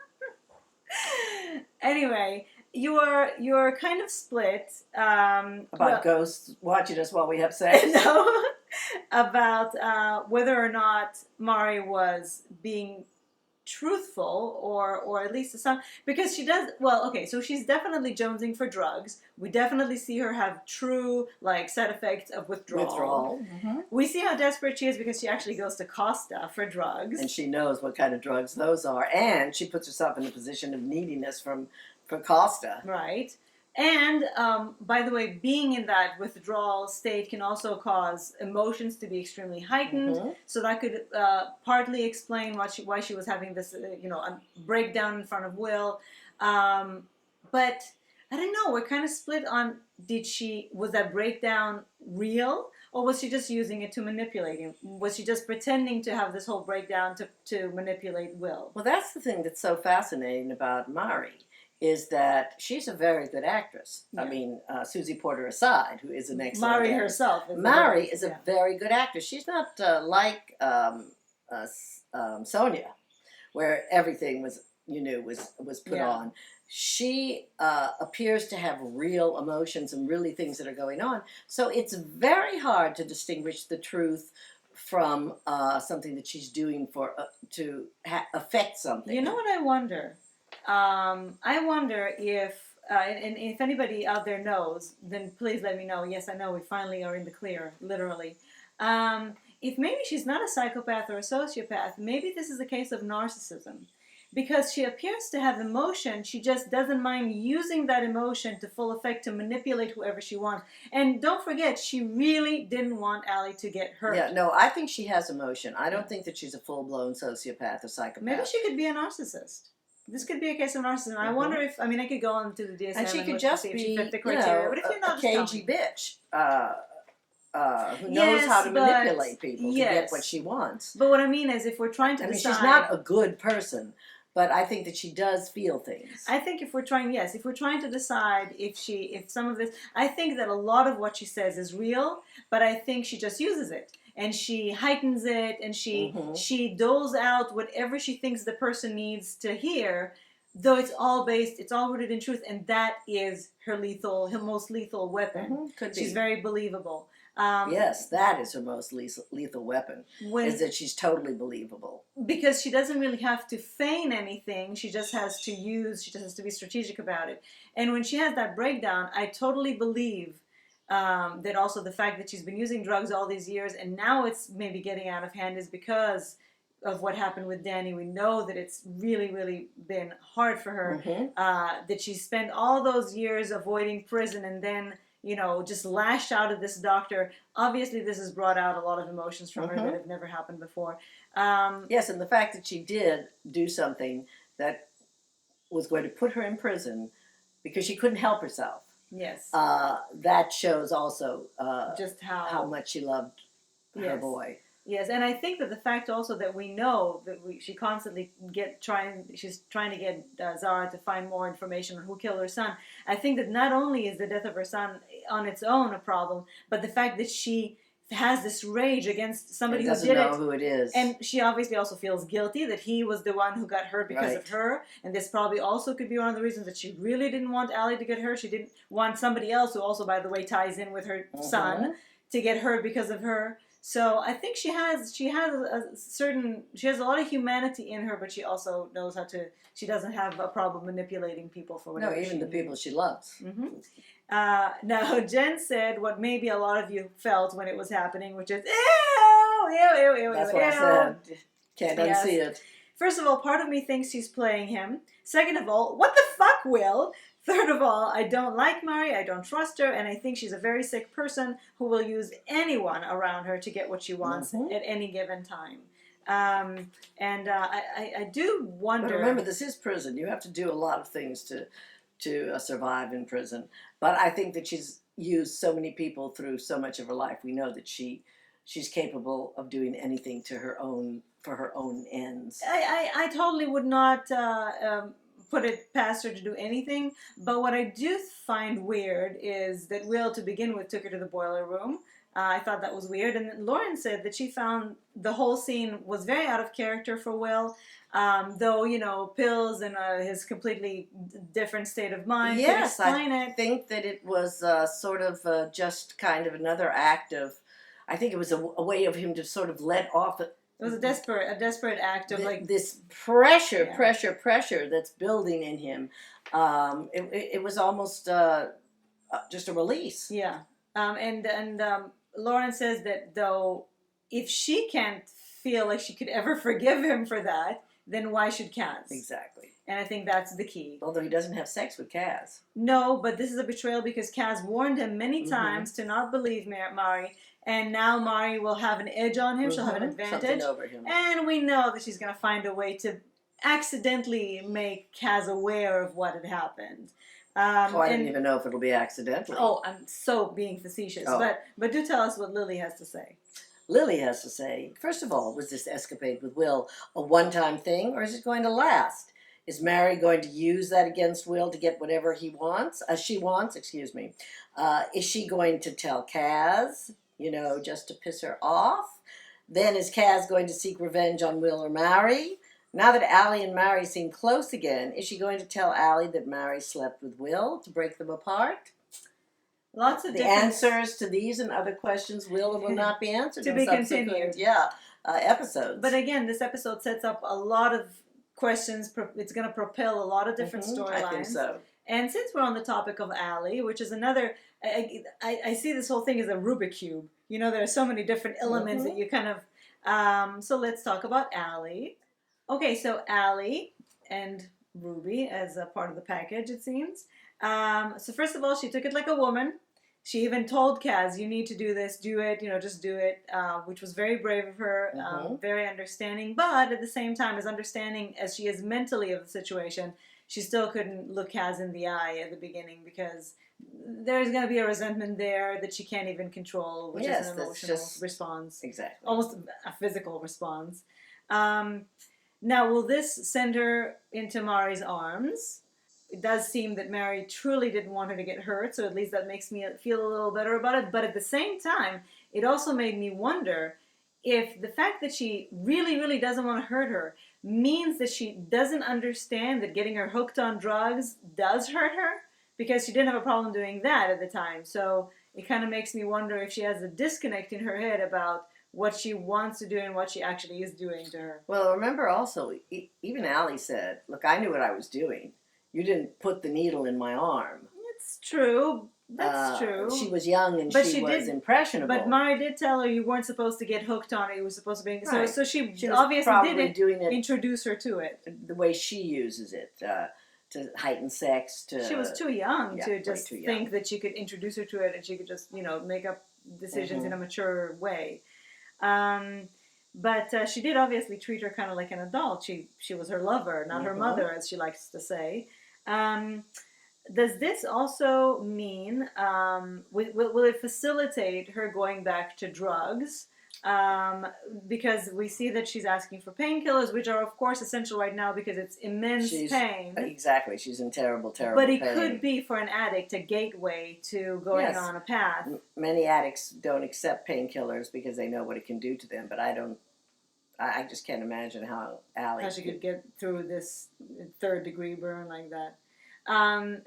[SPEAKER 1] Anyway, you're kind of split
[SPEAKER 2] about ghosts watching us while we have sex.
[SPEAKER 1] No, about whether or not Mari was being truthful or at least some, because she does so she's definitely jonesing for drugs. We definitely see her have true side effects of withdrawal. We see how desperate she is because she actually goes to Costa for drugs, and
[SPEAKER 2] she knows what kind of drugs those are, and she puts herself in a position of neediness for Costa,
[SPEAKER 1] right? And, by the way, being in that withdrawal state can also cause emotions to be extremely heightened. So that could partly explain why she was having this, a breakdown in front of Will. But I don't know. We're kind of split on, was that breakdown real? Or was she just using it to manipulate him? Was she just pretending to have this whole breakdown to manipulate Will?
[SPEAKER 2] Well, that's the thing that's so fascinating about Mari. Is that she's a very good actress. Yeah. I mean, Susie Porter aside, who is an excellent
[SPEAKER 1] Mari
[SPEAKER 2] actress.
[SPEAKER 1] herself.
[SPEAKER 2] Mari is a very good actress. She's not like Sonia, where everything was put on. She appears to have real emotions and really things that are going on. So it's very hard to distinguish the truth from something that she's doing to affect something.
[SPEAKER 1] You know what I wonder? I wonder if, and if anybody out there knows, then please let me know. Yes, I know we finally are in the clear, literally. If maybe she's not a psychopath or a sociopath, maybe this is a case of narcissism. Because she appears to have emotion, she just doesn't mind using that emotion to full effect to manipulate whoever she wants. And don't forget, she really didn't want Allie to get hurt.
[SPEAKER 2] Yeah, no, I think she has emotion. I don't think that she's a full-blown sociopath or psychopath.
[SPEAKER 1] Maybe she could be a narcissist. This could be a case of narcissism. I wonder if, I could go on to the DSM
[SPEAKER 2] and she could just be,
[SPEAKER 1] the criteria, but if you're not
[SPEAKER 2] a cagey bitch who knows how to manipulate people to get what she wants.
[SPEAKER 1] But what I mean is, if we're trying to decide...
[SPEAKER 2] she's not a good person, but I think that she does feel things.
[SPEAKER 1] I think if we're trying to decide if some of this... I think that a lot of what she says is real, but I think she just uses it. And she heightens it, and she doles out whatever she thinks the person needs to hear, though it's all rooted in truth, and that is her most lethal weapon. She's very believable.
[SPEAKER 2] Yes, that is her most lethal weapon, is that she's totally believable.
[SPEAKER 1] Because she doesn't really have to feign anything, she just has to be strategic about it. And when she has that breakdown, I totally believe that also the fact that she's been using drugs all these years and now it's maybe getting out of hand is because of what happened with Danny. We know that it's really, really been hard for her, that she spent all those years avoiding prison and then, just lashed out at this doctor. Obviously, this has brought out a lot of emotions from her that have never happened before.
[SPEAKER 2] Yes, and the fact that she did do something that was going to put her in prison because she couldn't help herself.
[SPEAKER 1] Yes.
[SPEAKER 2] That shows also
[SPEAKER 1] just how
[SPEAKER 2] much she loved her boy.
[SPEAKER 1] Yes, and I think that the fact also that we know that she constantly she's trying to get Zara to find more information on who killed her son. I think that not only is the death of her son on its own a problem, but the fact that she has this rage against somebody who
[SPEAKER 2] doesn't
[SPEAKER 1] did
[SPEAKER 2] know
[SPEAKER 1] it.
[SPEAKER 2] who it is.
[SPEAKER 1] And she obviously also feels guilty that he was the one who got hurt because of
[SPEAKER 2] Right.
[SPEAKER 1] her. And this probably also could be one of the reasons that she really didn't want Allie to get hurt. She didn't want somebody else, who also, by the way, ties in with her son, to get hurt because of her. So I think she has a lot of humanity in her, but she also knows how to. She doesn't have a problem manipulating people for whatever.
[SPEAKER 2] No, even the people she loves.
[SPEAKER 1] Mm-hmm. Now, Jen said what maybe a lot of you felt when it was happening, which is, ew, ew, ew, ew,
[SPEAKER 2] That's
[SPEAKER 1] ew,
[SPEAKER 2] what I said. Can't
[SPEAKER 1] Yes.
[SPEAKER 2] unsee it.
[SPEAKER 1] First of all, part of me thinks she's playing him. Second of all, what the fuck, Will? Third of all, I don't like Mari, I don't trust her, and I think she's a very sick person who will use anyone around her to get what she wants at any given time. I do wonder...
[SPEAKER 2] But remember, this is prison. You have to do a lot of things to survive in prison. But I think that she's used so many people through so much of her life. We know that she's capable of doing anything for her own ends.
[SPEAKER 1] I totally would not put it past her to do anything, but what I do find weird is that Will, to begin with, took her to the boiler room. I thought that was weird, and Lauren said that she found the whole scene was very out of character for Will, though, pills and his completely different state of mind could explain it.
[SPEAKER 2] I think that it was sort of just kind of another act of, I think it was a way of him to sort of let off.
[SPEAKER 1] It was a desperate act of
[SPEAKER 2] this pressure that's building in him. It was almost just a release.
[SPEAKER 1] Yeah, Lauren says that though, if she can't feel like she could ever forgive him for that, then why should Kaz?
[SPEAKER 2] Exactly.
[SPEAKER 1] And I think that's the key.
[SPEAKER 2] Although he doesn't have sex with Kaz.
[SPEAKER 1] No, but this is a betrayal because Kaz warned him many times to not believe Mari, and now Mari will have an edge on him. She'll have an advantage.
[SPEAKER 2] Something over him.
[SPEAKER 1] And we know that she's going to find a way to accidentally make Kaz aware of what had happened.
[SPEAKER 2] I don't even know if it'll be accidentally.
[SPEAKER 1] Oh, I'm so being facetious. Oh. But do tell us what Lily has to say.
[SPEAKER 2] Lily has to say, first of all, was this escapade with Will a one-time thing, or is it going to last? Is Mary going to use that against Will to get whatever she wants? Is she going to tell Kaz, just to piss her off? Then is Kaz going to seek revenge on Will or Mary? Now that Allie and Mary seem close again, is she going to tell Allie that Mary slept with Will to break them apart?
[SPEAKER 1] Lots of
[SPEAKER 2] the answers to these and other questions will or will not be answered
[SPEAKER 1] to be continued.
[SPEAKER 2] Episodes.
[SPEAKER 1] But again, this episode sets up a lot of questions. It's going to propel a lot of different storylines.
[SPEAKER 2] I think so.
[SPEAKER 1] And since we're on the topic of Allie, which is another, I see this whole thing as a Rubik's Cube. There are so many different elements that you kind of. So let's talk about Allie. Okay, so Allie and Ruby as a part of the package, it seems. So first of all, she took it like a woman. She even told Kaz, you need to do this, do it, just do it, which was very brave of her, very understanding. But at the same time, as understanding as she is mentally of the situation, she still couldn't look Kaz in the eye at the beginning because there's going to be a resentment there that she can't even control, which is an emotional response.
[SPEAKER 2] Exactly.
[SPEAKER 1] Almost a physical response. Now, will this send her into Mari's arms? It does seem that Mary truly didn't want her to get hurt, so at least that makes me feel a little better about it. But at the same time, it also made me wonder if the fact that she really, really doesn't want to hurt her means that she doesn't understand that getting her hooked on drugs does hurt her, because she didn't have a problem doing that at the time. So it kind of makes me wonder if she has a disconnect in her head about what she wants to do and what she actually is doing to her.
[SPEAKER 2] Well, remember also, even Allie said, look, I knew what I was doing. You didn't put the needle in my arm.
[SPEAKER 1] It's true. That's true.
[SPEAKER 2] She was young and she was impressionable.
[SPEAKER 1] But Mari did tell her you weren't supposed to get hooked on it. You were supposed to be...
[SPEAKER 2] Right.
[SPEAKER 1] So she obviously didn't introduce her to it.
[SPEAKER 2] The way she uses it, to heighten sex.
[SPEAKER 1] She was too young to just think that she could introduce her to it and she could just, make up decisions in a mature way. But she did obviously treat her kind of like an adult. She was her lover, not her mother, as she likes to say. Does this also mean, will it facilitate her going back to drugs? because we see that she's asking for painkillers, which are of course essential right now because it's immense pain.
[SPEAKER 2] Exactly, she's in terrible pain.
[SPEAKER 1] But it could be for an addict a gateway to going on a path.
[SPEAKER 2] Many addicts don't accept painkillers because they know what it can do to them, but I just can't imagine how Allie
[SPEAKER 1] could get through this third-degree burn like that.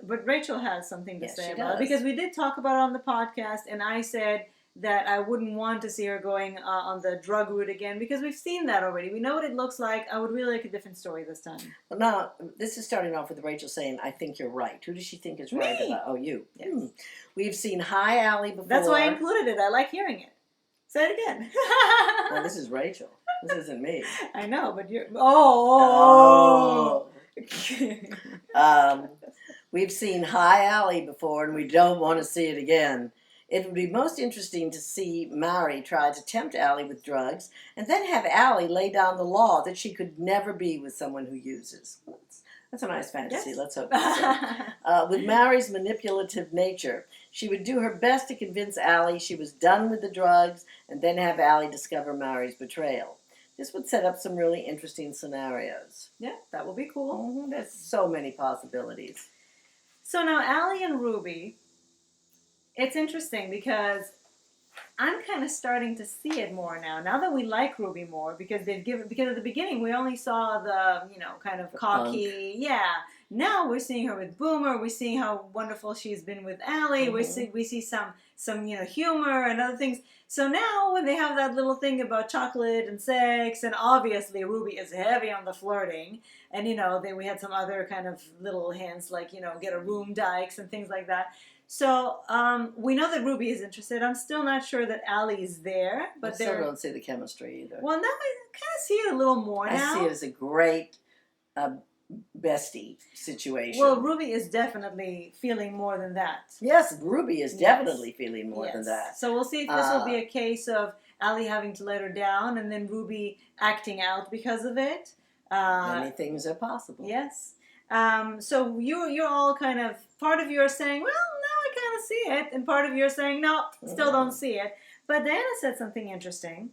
[SPEAKER 1] But Rachel has something to say about it because we did talk about it on the podcast, and I said that I wouldn't want to see her going on the drug route again because we've seen that already. We know what it looks like. I would really like a different story this time.
[SPEAKER 2] Well, now, this is starting off with Rachel saying, I think you're right. Who does she think is right about? Oh, you.
[SPEAKER 1] Yes.
[SPEAKER 2] We've seen Hi, Allie before.
[SPEAKER 1] That's why I included it. I like hearing it. Say it again.
[SPEAKER 2] Well, this is Rachel. This isn't me.
[SPEAKER 1] I know, but you're... Oh!
[SPEAKER 2] We've seen Hi, Allie before, and we don't want to see it again. It would be most interesting to see Mary try to tempt Allie with drugs and then have Allie lay down the law that she could never be with someone who uses. That's a nice fantasy. Yes. Let's hope so. With Mary's manipulative nature, she would do her best to convince Allie she was done with the drugs and then have Allie discover Mary's betrayal. This would set up some really interesting scenarios.
[SPEAKER 1] Yeah, that would be cool.
[SPEAKER 2] There's so many possibilities.
[SPEAKER 1] So now Allie and Ruby... It's interesting because I'm kind of starting to see it more now. Now that we like Ruby more because at the beginning we only saw the, kind of cocky, Now we're seeing her with Boomer. We're seeing how wonderful she's been with Allie. Mm-hmm. We see some humor and other things. So now when they have that little thing about chocolate and sex, and obviously Ruby is heavy on the flirting, and we had some other kind of little hints like get a room, Dykes, and things like that. So we know that Ruby is interested. I'm still not sure that Allie is there. But
[SPEAKER 2] I still don't see the chemistry either.
[SPEAKER 1] Well, now I kind of see it a little more now.
[SPEAKER 2] I see it as a great bestie situation.
[SPEAKER 1] Well, Ruby is definitely feeling more than that.
[SPEAKER 2] Yes, Ruby is definitely feeling more than that.
[SPEAKER 1] So we'll see if this will be a case of Allie having to let her down and then Ruby acting out because of it.
[SPEAKER 2] Many things are possible.
[SPEAKER 1] Yes. So you're all kind of, part of you are saying, well, now I kind of see it, and part of you are saying, no, still don't see it. But Diana said something interesting.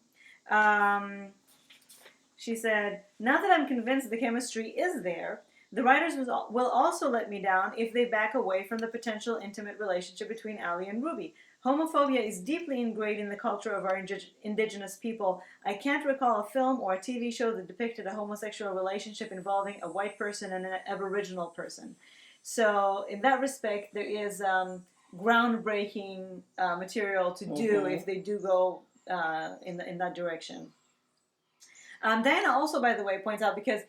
[SPEAKER 1] She said, now that I'm convinced the chemistry is there, the writers will also let me down if they back away from the potential intimate relationship between Allie and Ruby. Homophobia is deeply ingrained in the culture of our indigenous people. I can't recall a film or a TV show that depicted a homosexual relationship involving a white person and an Aboriginal person. So in that respect, there is groundbreaking material to do if they do go in that direction. Diana also, by the way, points out, because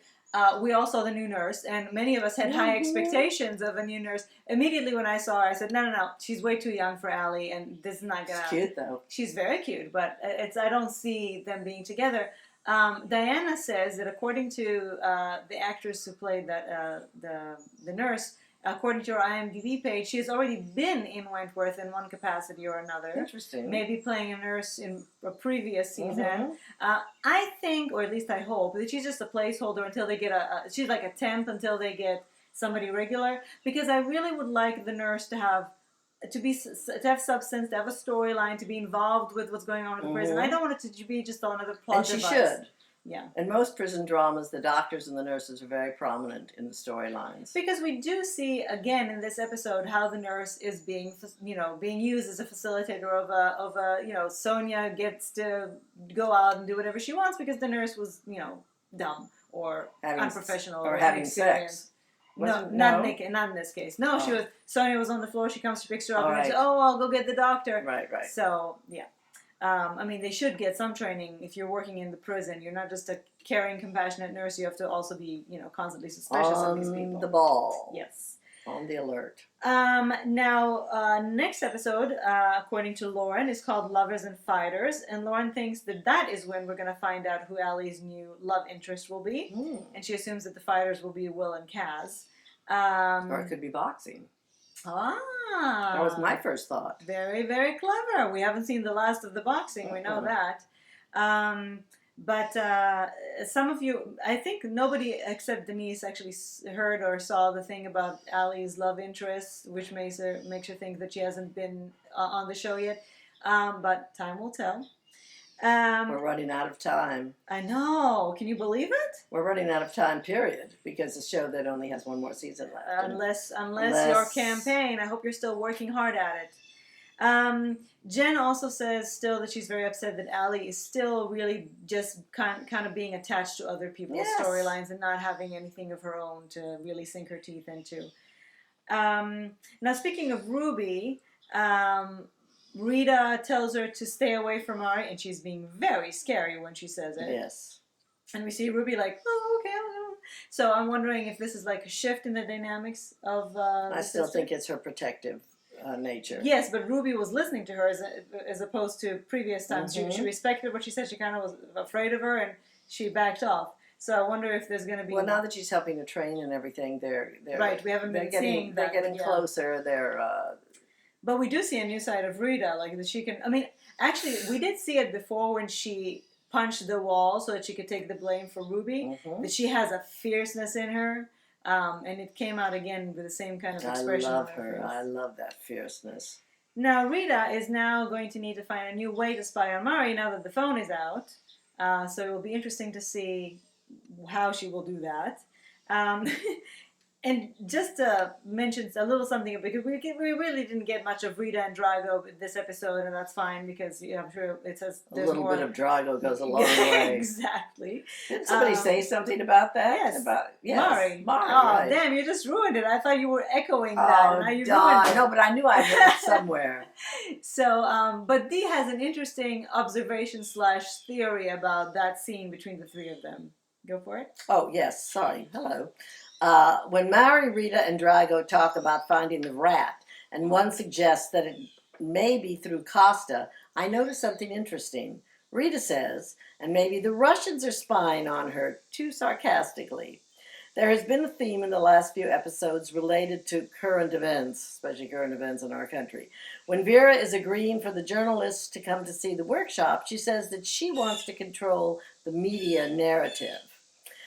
[SPEAKER 1] we all saw the new nurse, and many of us had high expectations of a new nurse. Immediately when I saw her, I said, no, she's way too young for Allie, and this is not going to...
[SPEAKER 2] She's cute, though.
[SPEAKER 1] She's very cute, but I don't see them being together. Diana says that according to the actress who played the nurse, according to her IMDb page, she has already been in Wentworth in one capacity or another.
[SPEAKER 2] Interesting.
[SPEAKER 1] Maybe playing a nurse in a previous season. I think, or at least I hope, that she's just a placeholder until they get she's like a temp until they get somebody regular. Because I really would like the nurse to have substance, to have a storyline, to be involved with what's going on in the prison. I don't want it to be just another plot device.
[SPEAKER 2] And she should.
[SPEAKER 1] Yeah.
[SPEAKER 2] In most prison dramas, the doctors and the nurses are very prominent in the storylines.
[SPEAKER 1] Because we do see, again, in this episode, how the nurse is being used as a facilitator of a Sonia gets to go out and do whatever she wants because the nurse was, dumb or unprofessional
[SPEAKER 2] or having sex.
[SPEAKER 1] No, not in this case. No, Sonia was on the floor, she comes, she picks her up, and says, I'll go get the doctor.
[SPEAKER 2] Right.
[SPEAKER 1] So, yeah. They should get some training if you're working in the prison. You're not just a caring, compassionate nurse. You have to also be, constantly suspicious of these people.
[SPEAKER 2] On the ball.
[SPEAKER 1] Yes.
[SPEAKER 2] On the alert.
[SPEAKER 1] Now, next episode, according to Lauren, is called Lovers and Fighters. And Lauren thinks that is when we're going to find out who Allie's new love interest will be. And she assumes that the fighters will be Will and Kaz.
[SPEAKER 2] Or it could be boxing.
[SPEAKER 1] That
[SPEAKER 2] was my first thought.
[SPEAKER 1] Very, very clever. We haven't seen the last of the boxing. We know that. But some of you, I think nobody except Denise actually heard or saw the thing about Allie's love interest, which makes her think that she hasn't been on the show yet. But time will tell.
[SPEAKER 2] We're running out of time.
[SPEAKER 1] I know. Can you believe it?
[SPEAKER 2] We're running out of time, period, because the show that only has one more season left.
[SPEAKER 1] Unless your campaign. I hope you're still working hard at it. Jen also says still that she's very upset that Allie is still really just kind of being attached to other people's storylines and not having anything of her own to really sink her teeth into. Now, speaking of Ruby, Rita tells her to stay away from Mari, and she's being very scary when she says it.
[SPEAKER 2] Yes.
[SPEAKER 1] And we see Ruby like, oh, okay. So I'm wondering if this is like a shift in the dynamics of
[SPEAKER 2] I still think it's her protective nature.
[SPEAKER 1] Yes, but Ruby was listening to her as opposed to previous times. She respected what she said. She kind of was afraid of her, and she backed off. So I wonder if there's going to be...
[SPEAKER 2] Well, now that she's helping to train and everything, they're
[SPEAKER 1] right, we haven't been seeing that.
[SPEAKER 2] They're getting closer.
[SPEAKER 1] But we do see a new side of Rita, like that she can... I mean, actually, we did see it before when she punched the wall so that she could take the blame for Ruby, that she has a fierceness in her, and it came out again with the same kind of expression.
[SPEAKER 2] I love her. I love that fierceness.
[SPEAKER 1] Now, Rita is now going to need to find a new way to spy on Mari now that the phone is out, so it will be interesting to see how she will do that. And just to mention a little something, because we really didn't get much of Rita and Drago this episode, and that's fine because I'm sure it says
[SPEAKER 2] there's a little bit of Drago goes a long way.
[SPEAKER 1] Exactly.
[SPEAKER 2] Did somebody say something about that?
[SPEAKER 1] Yes. Mari. Oh,
[SPEAKER 2] right.
[SPEAKER 1] Damn, you just ruined it. I thought you were echoing that.
[SPEAKER 2] Oh,
[SPEAKER 1] now you ruined it.
[SPEAKER 2] No, but I knew I heard it somewhere.
[SPEAKER 1] So, but Dee has an interesting observation / theory about that scene between the three of them. Go for it.
[SPEAKER 2] Oh, yes. Sorry. Hello. When Mari, Rita, and Drago talk about finding the rat, and one suggests that it may be through Costa, I notice something interesting. Rita says, and maybe the Russians are spying on her, too sarcastically. There has been a theme in the last few episodes related to current events, especially current events in our country. When Vera is agreeing for the journalists to come to see the workshop, she says that she wants to control the media narrative.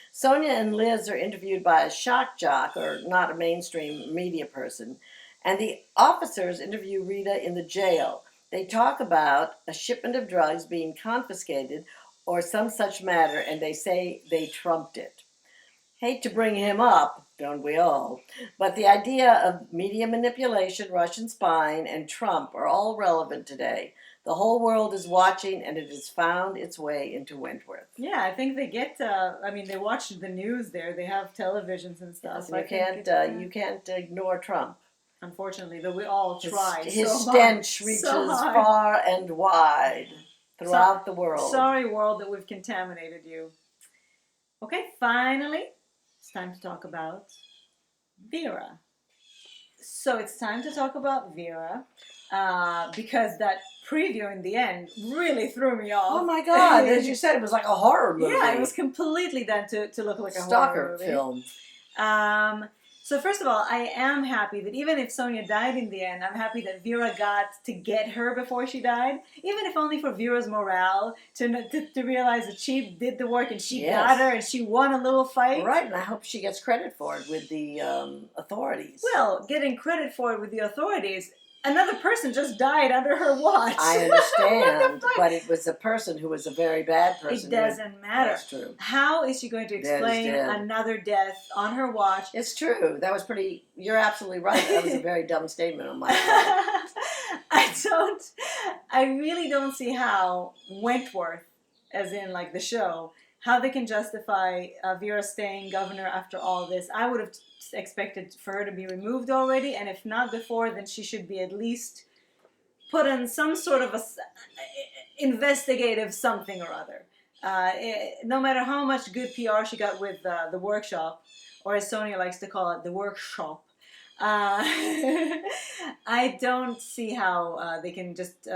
[SPEAKER 2] Sonia and Liz are interviewed by a shock jock, or not a mainstream media person, and the officers interview Rita in the jail. They talk about a shipment of drugs being confiscated or some such matter, and they say they trumped it. Hate to bring him up, don't we all? But the idea of media manipulation, Russian spying, and Trump are all relevant today. The whole world is watching, and it has found its way into Wentworth.
[SPEAKER 1] Yeah, I think they get. They watch the news there. They have televisions and stuff.
[SPEAKER 2] Yes, and you can't ignore Trump.
[SPEAKER 1] Unfortunately, though we all try.
[SPEAKER 2] His stench reaches far and wide throughout the world.
[SPEAKER 1] Sorry, world, that we've contaminated you. Okay, finally, it's time to talk about Vera. So it's time to talk about Vera because that preview in the end really threw me off.
[SPEAKER 2] Oh my God! As you said, it was like a horror movie.
[SPEAKER 1] Yeah, it was completely done to look like a
[SPEAKER 2] stalker
[SPEAKER 1] horror movie.
[SPEAKER 2] film.
[SPEAKER 1] So first of all, I am happy that even if Sonia died in the end, I'm happy that Vera got to get her before she died, even if only for Vera's morale, to realize that she did the work and she got her and she won a little fight.
[SPEAKER 2] Right, and I hope she gets credit for it with the authorities.
[SPEAKER 1] Well, getting credit for it with the authorities, another person just died under her watch.
[SPEAKER 2] I understand, but it was a person who was a very bad person.
[SPEAKER 1] It doesn't matter.
[SPEAKER 2] That's true.
[SPEAKER 1] How is she going to explain another death on her watch?
[SPEAKER 2] It's true. That was pretty... You're absolutely right. That was a very dumb statement on my part.
[SPEAKER 1] I really don't see how Wentworth, as in like the show, how they can justify Vera staying governor after all this. I would have expected for her to be removed already, and if not before, then she should be at least put in some sort of investigative something or other. No matter how much good PR she got with the workshop, or as Sonia likes to call it, the workshop, I don't see how they can just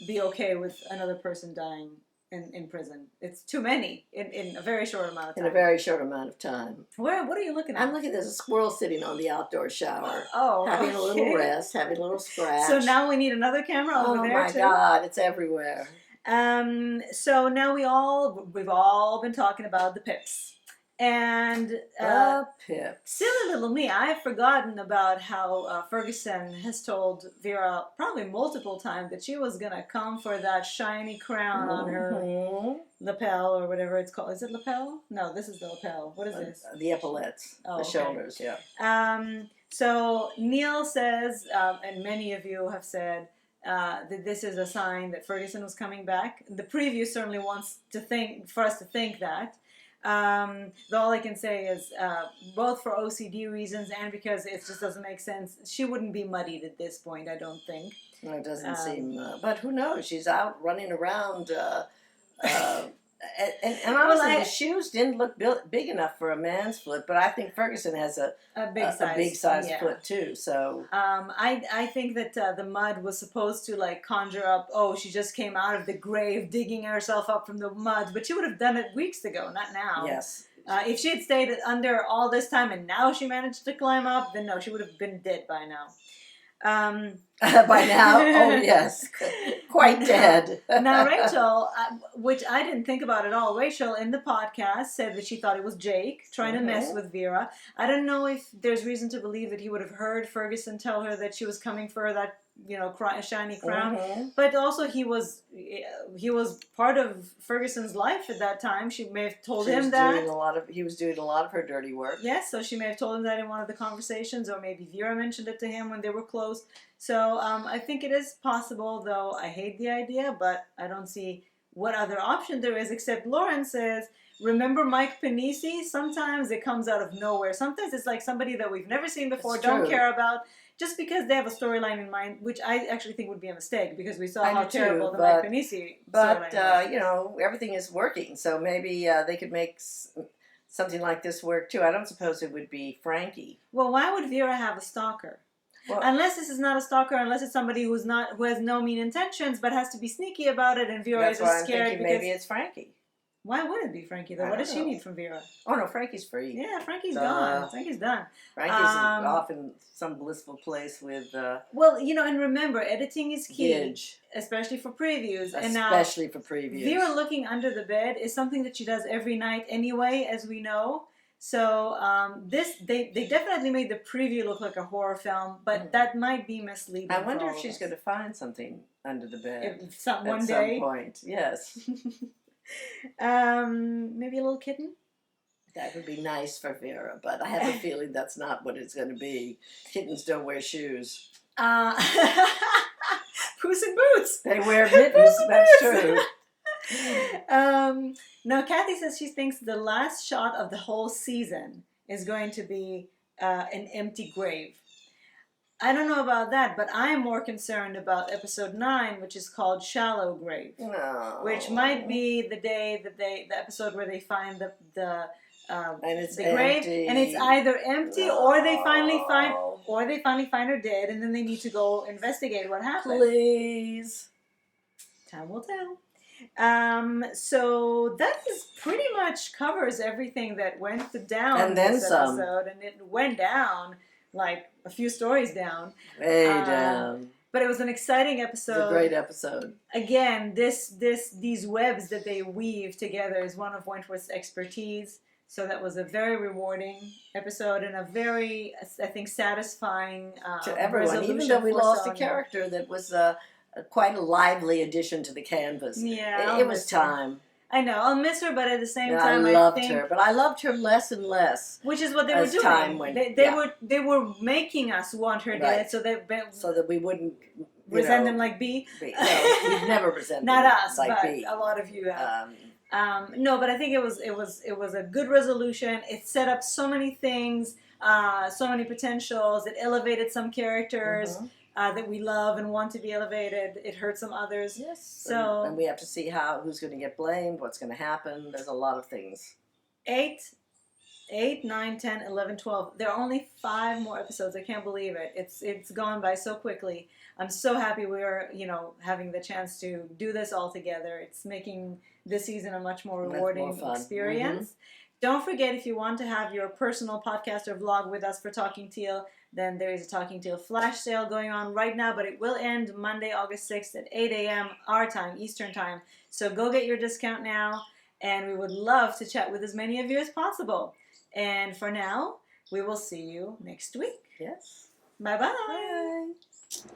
[SPEAKER 1] be okay with another person dying in prison. It's too many in a very short amount of time.
[SPEAKER 2] In a very short amount of time.
[SPEAKER 1] What are you looking at?
[SPEAKER 2] I'm looking at a squirrel sitting on the outdoor shower.
[SPEAKER 1] Oh,
[SPEAKER 2] having a little rest, having a little scratch.
[SPEAKER 1] So now we need another camera over there too?
[SPEAKER 2] Oh my God, it's everywhere.
[SPEAKER 1] So now we've all been talking about the pips. And
[SPEAKER 2] The Pips.
[SPEAKER 1] silly little me, I've forgotten about how Ferguson has told Vera probably multiple times that she was going to come for that shiny crown on her lapel or whatever it's called. Is it lapel? No, this is the lapel. What is this?
[SPEAKER 2] The epaulets, the shoulders, yeah.
[SPEAKER 1] So Neil says, and many of you have said, that this is a sign that Ferguson was coming back. The preview certainly wants for us to think that. All I can say is, both for OCD reasons and because it just doesn't make sense, she wouldn't be muddied at this point, I don't think.
[SPEAKER 2] No, it doesn't seem, but who knows? She's out running around, and honestly, the shoes didn't look big enough for a man's foot, but I think Ferguson has a big size foot too. So
[SPEAKER 1] I think that the mud was supposed to like conjure up. Oh, she just came out of the grave, digging herself up from the mud, but she would have done it weeks ago, not now.
[SPEAKER 2] Yes.
[SPEAKER 1] If she had stayed under all this time and now she managed to climb up, then no, she would have been dead by now.
[SPEAKER 2] By now, oh yes, quite dead.
[SPEAKER 1] Now Rachel, which I didn't think about at all, Rachel in the podcast said that she thought it was Jake trying to mess with Vera. I don't know if there's reason to believe that he would have heard Ferguson tell her that she was coming for that, shiny crown. But also he was part of Ferguson's life at that time. She may have told him that.
[SPEAKER 2] He was doing a lot of her dirty work.
[SPEAKER 1] Yes, so she may have told him that in one of the conversations, or maybe Vera mentioned it to him when they were close. So I think it is possible, though I hate the idea, but I don't see what other option there is, except Lauren says, remember Mike Panisi? Sometimes it comes out of nowhere. Sometimes it's like somebody that we've never seen before, don't care about, just because they have a storyline in mind, which I actually think would be a mistake, because we saw how terrible the Mike Panisi storyline was.
[SPEAKER 2] Everything is working, so maybe they could make something like this work, too. I don't suppose it would be Frankie.
[SPEAKER 1] Well, why would Vera have a stalker? Well, unless this is not a stalker, unless it's somebody who has no mean intentions, but has to be sneaky about it, and Vera is just scared. Because
[SPEAKER 2] maybe it's Frankie.
[SPEAKER 1] Why would it be Frankie though? What does she need from Vera?
[SPEAKER 2] Oh no, Frankie's free.
[SPEAKER 1] Yeah, Frankie's gone. Frankie's done.
[SPEAKER 2] Frankie's off in some blissful place with.
[SPEAKER 1] Well, and remember, editing is key, especially for previews.
[SPEAKER 2] Especially for previews.
[SPEAKER 1] Vera looking under the bed is something that she does every night anyway, as we know. So they definitely made the preview look like a horror film, but that might be misleading.
[SPEAKER 2] I wonder if she's going to find something under the bed
[SPEAKER 1] one day.
[SPEAKER 2] At some point. Yes.
[SPEAKER 1] Maybe a little kitten.
[SPEAKER 2] That would be nice for Vera, but I have a feeling that's not what it's going to be. Kittens don't wear shoes.
[SPEAKER 1] Puss in Boots.
[SPEAKER 2] They wear mittens. That's true.
[SPEAKER 1] No, Kathy says she thinks the last shot of the whole season is going to be an empty grave. I don't know about that, but I'm more concerned about episode 9, which is called Shallow Grave, which might be the episode where they find the grave, and it's either empty or they finally find her dead, and then they need to go investigate what happened.
[SPEAKER 2] Please,
[SPEAKER 1] time will tell. So that pretty much covers everything that went down
[SPEAKER 2] and then
[SPEAKER 1] this
[SPEAKER 2] some.
[SPEAKER 1] episode, and it went down like a few stories down.
[SPEAKER 2] Way down.
[SPEAKER 1] But it was an exciting episode.
[SPEAKER 2] It was a great episode.
[SPEAKER 1] Again, these webs that they weave together is one of Wentworth's expertise. So that was a very rewarding episode and a very, I think, satisfying
[SPEAKER 2] to everyone. Even though we lost a character that was quite a lively addition to the canvas.
[SPEAKER 1] Yeah,
[SPEAKER 2] it was time.
[SPEAKER 1] I know, I'll miss her, but at the same time,
[SPEAKER 2] I loved her. But I loved her less and less.
[SPEAKER 1] Which is what they were doing.
[SPEAKER 2] Time went,
[SPEAKER 1] they were making us want her dead, so
[SPEAKER 2] that we wouldn't
[SPEAKER 1] resent them like B.
[SPEAKER 2] No, we've never resented
[SPEAKER 1] not
[SPEAKER 2] them
[SPEAKER 1] us,
[SPEAKER 2] like
[SPEAKER 1] but
[SPEAKER 2] B.
[SPEAKER 1] a lot of you have. No, but I think it was a good resolution. It set up so many things, so many potentials. It elevated some characters. That we love and want to be elevated. It hurt some others.
[SPEAKER 2] Yes.
[SPEAKER 1] So
[SPEAKER 2] and we have to see who's going to get blamed, what's going to happen. There's a lot of things.
[SPEAKER 1] 8, 9, 10, 11, 12. There are only 5 more episodes. I can't believe it. It's gone by so quickly. I'm so happy we are, having the chance to do this all together. It's making this season a much more rewarding experience. Don't forget, if you want to have your personal podcast or vlog with us for Talking Teal, then there is a Talking Teal flash sale going on right now, but it will end Monday, August 6th at 8 a.m. our time, Eastern time. So go get your discount now. and we would love to chat with as many of you as possible. And for now, we will see you next week.
[SPEAKER 2] Yes.
[SPEAKER 1] Bye-bye.
[SPEAKER 2] Bye.